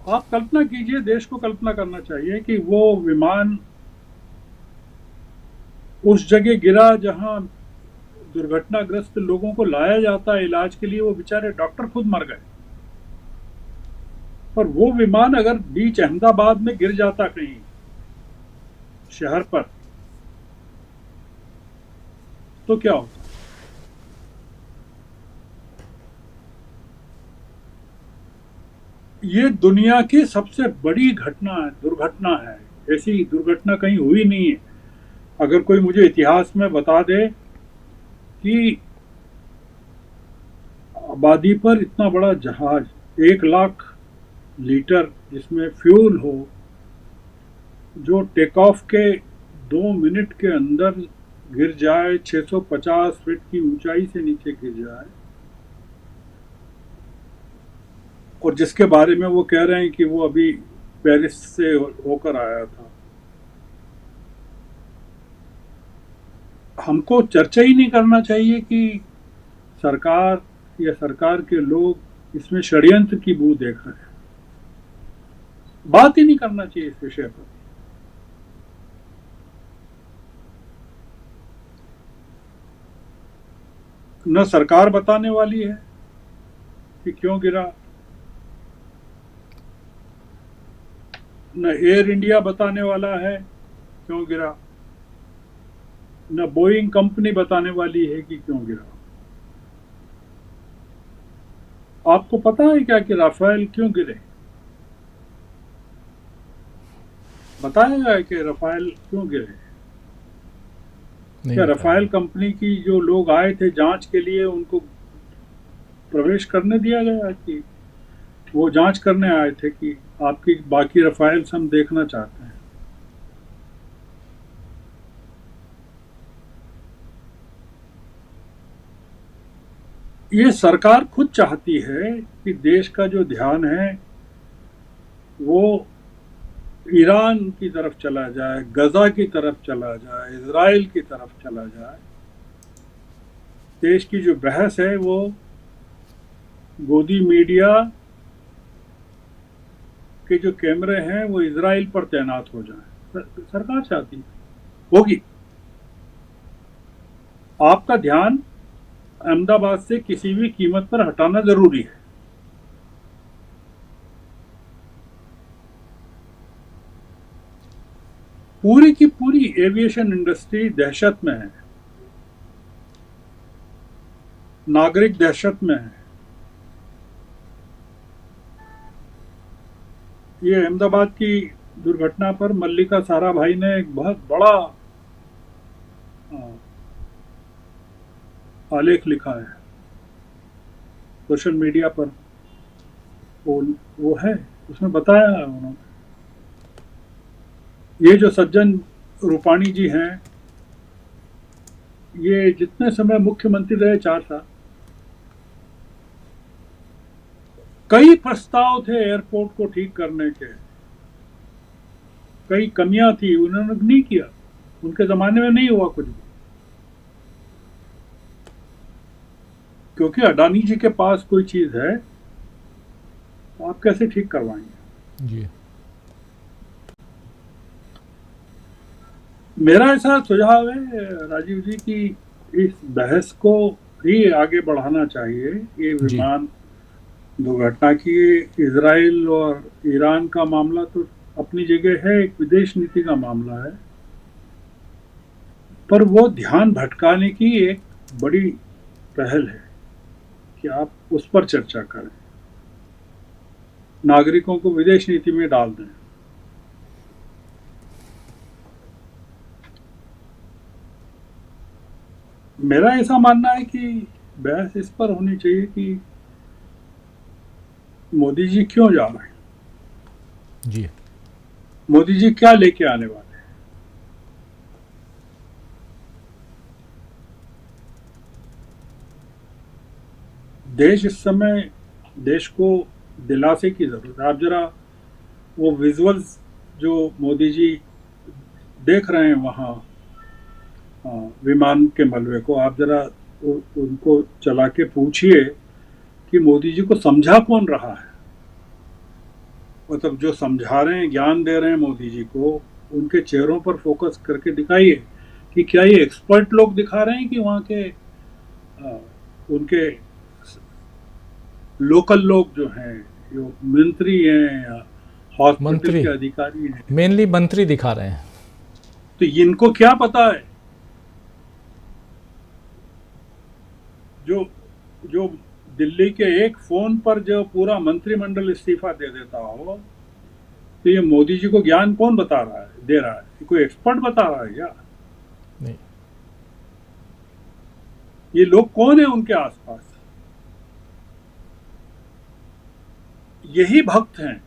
आप कल्पना कीजिए, देश को कल्पना करना चाहिए कि वो विमान उस जगह गिरा जहां दुर्घटनाग्रस्त लोगों को लाया जाता है इलाज के लिए। वो बेचारे डॉक्टर खुद मर गए। और वो विमान अगर बीच अहमदाबाद में गिर जाता कहीं शहर पर, तो क्या होता? ये दुनिया की सबसे बड़ी दुर्घटना है। ऐसी दुर्घटना कहीं हुई नहीं है। अगर कोई मुझे इतिहास में बता दे कि आबादी पर इतना बड़ा जहाज 1 लाख लीटर जिसमें फ्यूल हो, जो टेक ऑफ के 2 मिनट के अंदर गिर जाए, 650 फीट की ऊंचाई से नीचे गिर जाए, और जिसके बारे में वो कह रहे हैं कि वो अभी पेरिस से होकर आया था, हमको चर्चा ही नहीं करना चाहिए कि सरकार या सरकार के लोग इसमें षड्यंत्र की बू देख रहे हैं? बात ही नहीं करना चाहिए इस विषय पर। न सरकार बताने वाली है कि क्यों गिरा, न एयर इंडिया बताने वाला है क्यों गिरा, न बोइंग कंपनी बताने वाली है कि क्यों गिरा। आपको पता है क्या कि राफेल क्यों गिरे? बताएगा कि राफेल क्यों गिरे? क्या राफेल कंपनी की जो लोग आए थे जांच के लिए, उनको प्रवेश करने दिया गया कि वो जांच करने आए थे कि आपकी बाकी राफेल हम देखना चाहते हैं? ये सरकार खुद चाहती है कि देश का जो ध्यान है वो ईरान की तरफ चला जाए, गजा की तरफ चला जाए, इजराइल की तरफ चला जाए। देश की जो बहस है वो गोदी मीडिया के जो कैमरे हैं वो इजराइल पर तैनात हो जाए। सरकार चाहती है, होगी। आपका ध्यान अहमदाबाद से किसी भी कीमत पर हटाना जरूरी है। पूरी की पूरी एविएशन इंडस्ट्री दहशत में है, नागरिक दहशत में है। ये अहमदाबाद की दुर्घटना पर मल्लिका साराभाई ने एक बहुत बड़ा आलेख लिखा है सोशल मीडिया पर। वो है, उसमें बताया है उन्होंने। ये जो सज्जन रूपाणी जी हैं, ये जितने समय मुख्यमंत्री रहे 4 साल, कई प्रस्ताव थे एयरपोर्ट को ठीक करने के, कई कमियां थी, उन्होंने नहीं किया। उनके जमाने में नहीं हुआ कुछ भी, क्योंकि अडानी जी के पास कोई चीज है तो आप कैसे ठीक करवाएंगे?
जी।
मेरा ऐसा सुझाव है राजीव जी कि इस बहस को ही आगे बढ़ाना चाहिए। ये विमान दुर्घटना की इजराइल और ईरान का मामला तो अपनी जगह है, एक विदेश नीति का मामला है, पर वो ध्यान भटकाने की एक बड़ी पहल है कि आप उस पर चर्चा करें, नागरिकों को विदेश नीति में डाल दें। मेरा ऐसा मानना है कि बहस इस पर होनी चाहिए कि मोदी जी क्यों जा रहे हैं,
जी।
मोदी जी क्या लेके आने वाले हैं। देश इस समय, देश को दिलासे की जरूरत है। आप जरा वो विजुअल्स जो मोदी जी देख रहे हैं वहाँ विमान के मलबे को, आप जरा उनको चला के पूछिए कि मोदी जी को समझा कौन रहा है। मतलब जो समझा रहे हैं, ज्ञान दे रहे हैं मोदी जी को, उनके चेहरों पर फोकस करके दिखाइए कि क्या ये एक्सपर्ट लोग दिखा रहे हैं कि वहाँ के उनके लोकल लोग जो हैं, जो मंत्री हैं या हॉस्पिटल के अधिकारी हैं,
मेनली मंत्री दिखा रहे हैं।
तो इनको क्या पता है? जो दिल्ली के एक फोन पर जो पूरा मंत्रिमंडल इस्तीफा दे देता हो, तो ये मोदी जी को ज्ञान कौन बता रहा है, दे रहा है? कोई एक्सपर्ट बता रहा है क्या?
नहीं।
ये लोग कौन है उनके आसपास? यही भक्त हैं।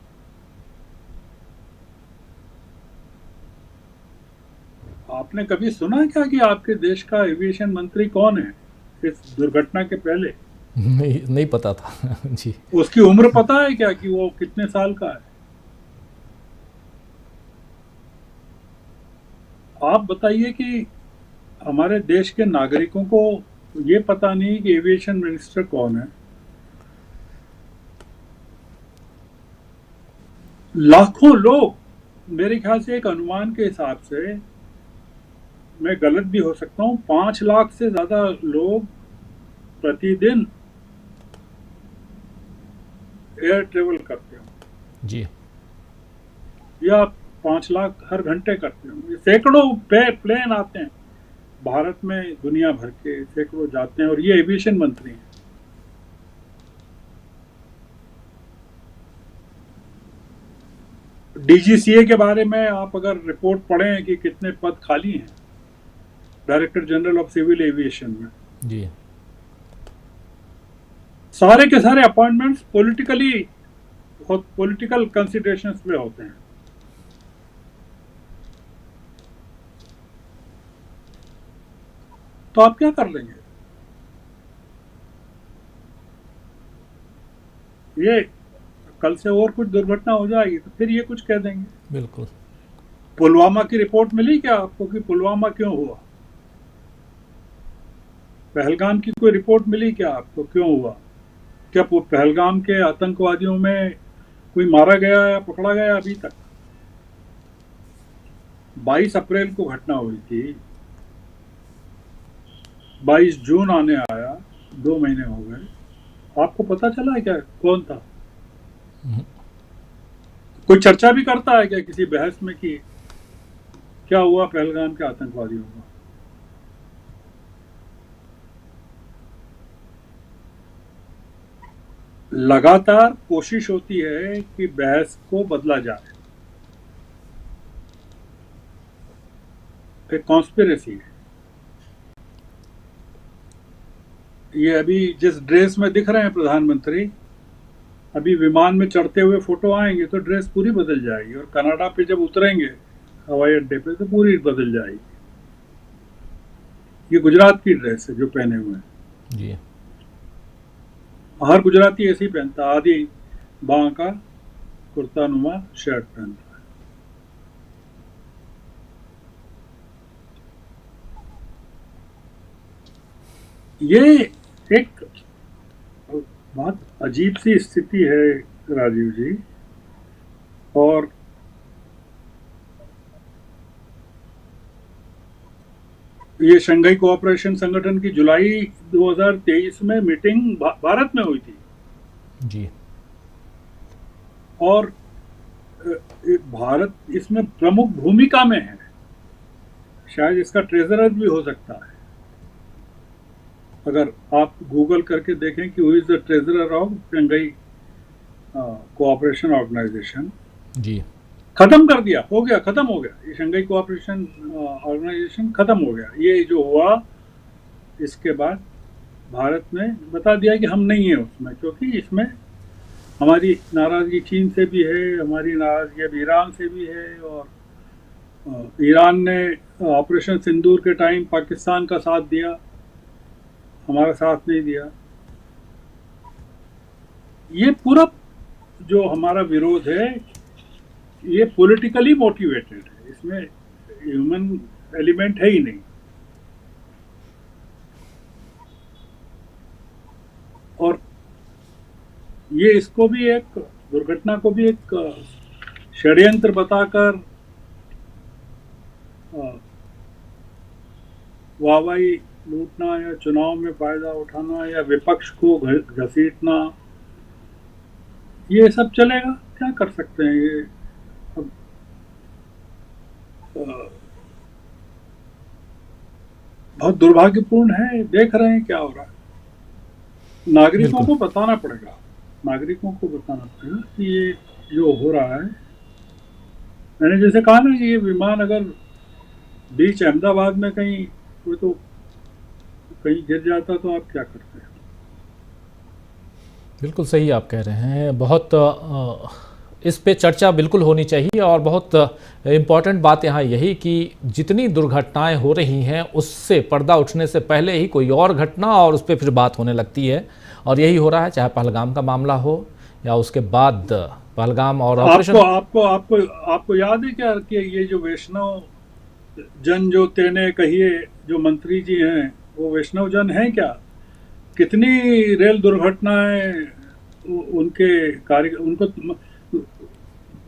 आपने कभी सुना क्या कि आपके देश का एविएशन मंत्री कौन है इस दुर्घटना के पहले?
नहीं पता था जी।
उसकी उम्र पता है क्या कि वो कितने साल का है? आप बताइए कि हमारे देश के नागरिकों को ये पता नहीं कि एविएशन मिनिस्टर कौन है। लाखों लोग, मेरे ख्याल से एक अनुमान के हिसाब से, मैं गलत भी हो सकता हूं, 5 लाख से ज्यादा लोग प्रतिदिन एयर ट्रेवल करते हो
जी।
या 5 लाख हर घंटे करते हो। सैकड़ों प्लेन आते हैं भारत में, दुनिया भर के सैकड़ों जाते हैं, और ये एविएशन मंत्री हैं। डीजीसीए के बारे में आप अगर रिपोर्ट पढ़ें कि कितने पद खाली हैं director general of civil aviation में,
जी।
सारे के सारे अपॉइंटमेंट्स पॉलिटिकल कंसिडरेशंस में होते हैं। तो आप क्या कर लेंगे? ये कल से और कुछ दुर्घटना हो जाएगी तो फिर ये कुछ कह देंगे।
बिल्कुल।
पुलवामा की रिपोर्ट मिली क्या आपको कि पुलवामा क्यों हुआ? पहलगाम की कोई रिपोर्ट मिली क्या आपको, क्यों हुआ? क्या पहलगाम के आतंकवादियों में कोई मारा गया या पकड़ा गया अभी तक? 22 अप्रैल को घटना हुई थी, 22 जून आने आया, 2 महीने हो गए। आपको पता चला है क्या कौन था? कोई चर्चा भी करता है क्या किसी बहस में कि क्या हुआ पहलगाम के आतंकवादियों को? लगातार कोशिश होती है कि बहस को बदला जाए। एक कॉन्स्पिरेसी है। ये अभी जिस ड्रेस में दिख रहे हैं प्रधानमंत्री, अभी विमान में चढ़ते हुए फोटो आएंगे तो ड्रेस पूरी बदल जाएगी, और कनाडा पे जब उतरेंगे हवाई अड्डे पे तो पूरी बदल जाएगी। ये गुजरात की ड्रेस है जो पहने हुए हैं
जी।
हर गुजराती ऐसे ही पहनता, आधी बांह का कुर्ता नुमा शर्ट पहनता है। ये एक बहुत अजीब सी स्थिति है राजीव जी, और ये शंघाई कोऑपरेशन संगठन की जुलाई 2023 में मीटिंग भारत में हुई थी
जी।
और भारत इसमें प्रमुख भूमिका में है, शायद इसका ट्रेजरर भी हो सकता है। अगर आप गूगल करके देखें कि who is the treasurer of Shanghai cooperation organisation,
जी।
खत्म कर दिया, हो गया, खत्म हो गया। ये शंघाई कोऑपरेशन ऑर्गेनाइजेशन खत्म हो गया। ये जो हुआ इसके बाद भारत ने बता दिया कि हम नहीं है उसमें, क्योंकि इसमें हमारी नाराजगी चीन से भी है, हमारी नाराजगी अब ईरान से भी है, और ईरान ने ऑपरेशन सिंदूर के टाइम पाकिस्तान का साथ दिया, हमारा साथ नहीं दिया। ये पूरा जो हमारा विरोध है ये पॉलिटिकली मोटिवेटेड है, इसमें ह्यूमन एलिमेंट है ही नहीं। और ये इसको भी एक दुर्घटना को भी एक षड्यंत्र बताकर वाहवाही लूटना या चुनाव में फायदा उठाना या विपक्ष को घसीटना, ये सब चलेगा। क्या कर सकते हैं? ये बहुत दुर्भाग्यपूर्ण है। देख रहे हैं क्या हो रहा है। नागरिकों को बताना पड़ेगा, नागरिकों को बताना पड़ेगा कि ये जो हो रहा है, मैंने जैसे कहा ना कि ये विमान अगर बीच अहमदाबाद में कहीं कोई तो कहीं गिर जाता तो आप क्या करते हैं?
बिल्कुल सही आप कह रहे हैं। बहुत इस पे चर्चा बिल्कुल होनी चाहिए, और बहुत इम्पॉर्टेंट बात यहाँ यही कि जितनी दुर्घटनाएं हो रही हैं उससे पर्दा उठने से पहले ही कोई और घटना और उस पर फिर बात होने लगती है, और यही हो रहा है, चाहे पहलगाम का मामला हो या उसके बाद पहलगाम और ऑपरेशन।
आपको याद है क्या कि ये जो वैष्णव जन जो तेने कहिए जो मंत्री जी हैं वो वैष्णव जन हैं क्या? कितनी रेल दुर्घटनाएं उनके कार्य, उनको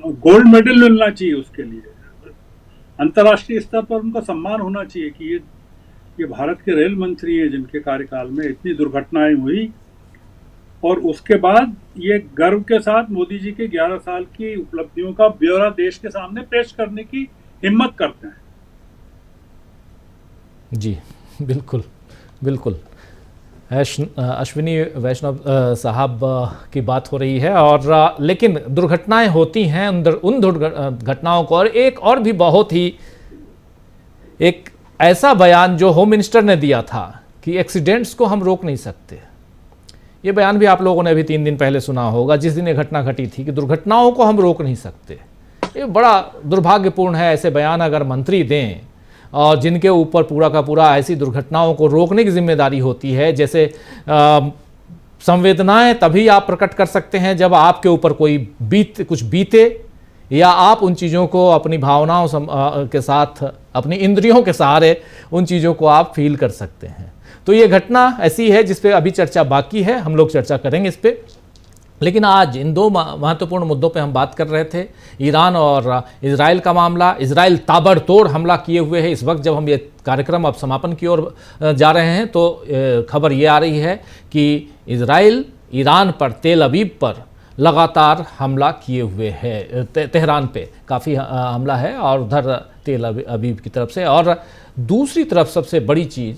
गोल्ड मेडल मिलना चाहिए उसके लिए, अंतर्राष्ट्रीय स्तर पर उनका सम्मान होना चाहिए कि ये भारत के रेल मंत्री हैं जिनके कार्यकाल में इतनी दुर्घटनाएं हुई, और उसके बाद ये गर्व के साथ मोदी जी के 11 साल की उपलब्धियों का ब्यौरा देश के सामने पेश करने की हिम्मत करते हैं।
जी बिल्कुल बिल्कुल। अश्विनी वैष्णव साहब की बात हो रही है, और लेकिन दुर्घटनाएं होती हैं, उन दुर्घटनाओं को, और एक और भी बहुत ही एक ऐसा बयान जो होम मिनिस्टर ने दिया था कि एक्सीडेंट्स को हम रोक नहीं सकते। ये बयान भी आप लोगों ने अभी 3 दिन पहले सुना होगा, जिस दिन ये घटना घटी थी, कि दुर्घटनाओं को हम रोक नहीं सकते। ये बड़ा दुर्भाग्यपूर्ण है ऐसे बयान अगर मंत्री दें, और जिनके ऊपर पूरा का पूरा ऐसी दुर्घटनाओं को रोकने की जिम्मेदारी होती है। जैसे संवेदनाएं तभी आप प्रकट कर सकते हैं जब आपके ऊपर कोई कुछ बीते, या आप उन चीज़ों को अपनी भावनाओं के साथ, अपनी इंद्रियों के सहारे उन चीज़ों को आप फील कर सकते हैं। तो ये घटना ऐसी है जिस पे अभी चर्चा बाकी है, हम लोग चर्चा करेंगे इस पे। लेकिन आज इन 2 महत्वपूर्ण मुद्दों पे हम बात कर रहे थे, ईरान और इजराइल का मामला। इजराइल ताबड़तोड़ हमला किए हुए है। इस वक्त जब हम ये कार्यक्रम अब समापन की ओर जा रहे हैं तो खबर ये आ रही है कि इजराइल ईरान पर, तेल अवीव पर लगातार हमला किए हुए है। तेहरान पे काफ़ी हमला है, और उधर तेल अवीव की तरफ से। और दूसरी तरफ सबसे बड़ी चीज़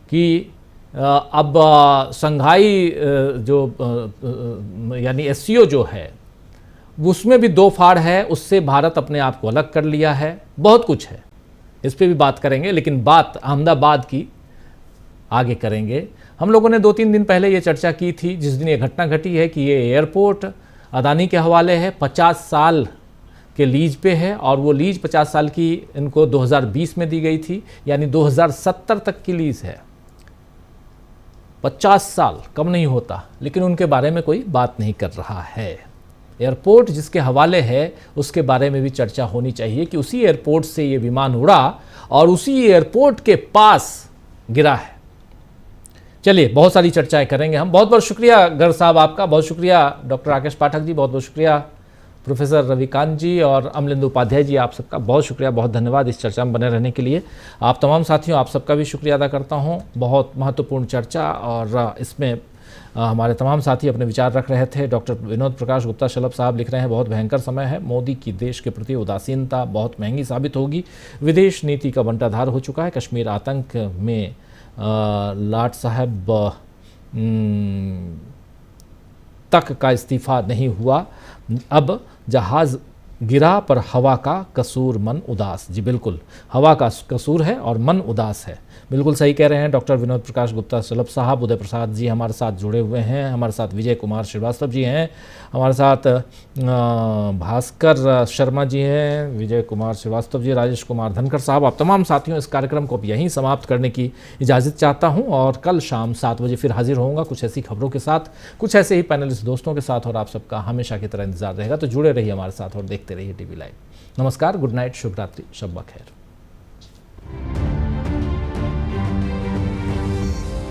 कि अब संघाई जो यानी एससीओ जो है उसमें भी 2 फाड़ है, उससे भारत अपने आप को अलग कर लिया है। बहुत कुछ है, इस पे भी बात करेंगे, लेकिन बात अहमदाबाद की आगे करेंगे। हम लोगों ने 2-3 दिन पहले ये चर्चा की थी, जिस दिन ये घटना घटी है, कि ये एयरपोर्ट अदानी के हवाले है, 50 साल के लीज पे है, और वो लीज 50 साल की इनको 2020 में दी गई थी, यानी 2070 तक की लीज है। 50 साल कम नहीं होता, लेकिन उनके बारे में कोई बात नहीं कर रहा है। एयरपोर्ट जिसके हवाले है उसके बारे में भी चर्चा होनी चाहिए कि उसी एयरपोर्ट से ये विमान उड़ा और उसी एयरपोर्ट के पास गिरा है। चलिए, बहुत सारी चर्चाएं करेंगे हम। बहुत बहुत शुक्रिया गर्ग साहब आपका, बहुत शुक्रिया डॉक्टर राकेश पाठक जी, बहुत बहुत शुक्रिया प्रोफेसर रविकांत जी और अमलेंदु उपाध्याय जी, आप सबका बहुत शुक्रिया, बहुत धन्यवाद इस चर्चा में बने रहने के लिए। आप तमाम साथियों, आप सबका भी शुक्रिया अदा करता हूं। बहुत महत्वपूर्ण चर्चा, और इसमें हमारे तमाम साथी अपने विचार रख रहे थे। डॉक्टर विनोद प्रकाश गुप्ता शलभ साहब लिख रहे हैं, बहुत भयंकर समय है, मोदी की देश के प्रति उदासीनता बहुत महंगी साबित होगी, विदेश नीति का बंटाधार हो चुका है, कश्मीर आतंक में लाट साहब तक का इस्तीफा नहीं हुआ, अब जहाज़ गिरा पर हवा का कसूर मन उदास। जी बिल्कुल, हवा का कसूर है और मन उदास है, बिल्कुल सही कह रहे हैं डॉक्टर विनोद प्रकाश गुप्ता शलभ साहब। उदय प्रसाद जी हमारे साथ जुड़े हुए हैं, हमारे साथ विजय कुमार श्रीवास्तव जी हैं, हमारे साथ भास्कर शर्मा जी हैं, विजय कुमार श्रीवास्तव जी, राजेश कुमार धनखड़ साहब। आप तमाम साथियों, इस कार्यक्रम को यहीं समाप्त करने की इजाज़त चाहता हूं, और कल शाम 7 बजे फिर हाजिर होऊंगा कुछ ऐसी खबरों के साथ, कुछ ऐसे ही पैनलिस्ट दोस्तों के साथ, और आप सबका हमेशा की तरह इंतजार रहेगा। तो जुड़े रहिए हमारे साथ और देखते रहिए टीवी लाइव। नमस्कार, गुड नाइट, शुभ रात्रि, शब ब खैर।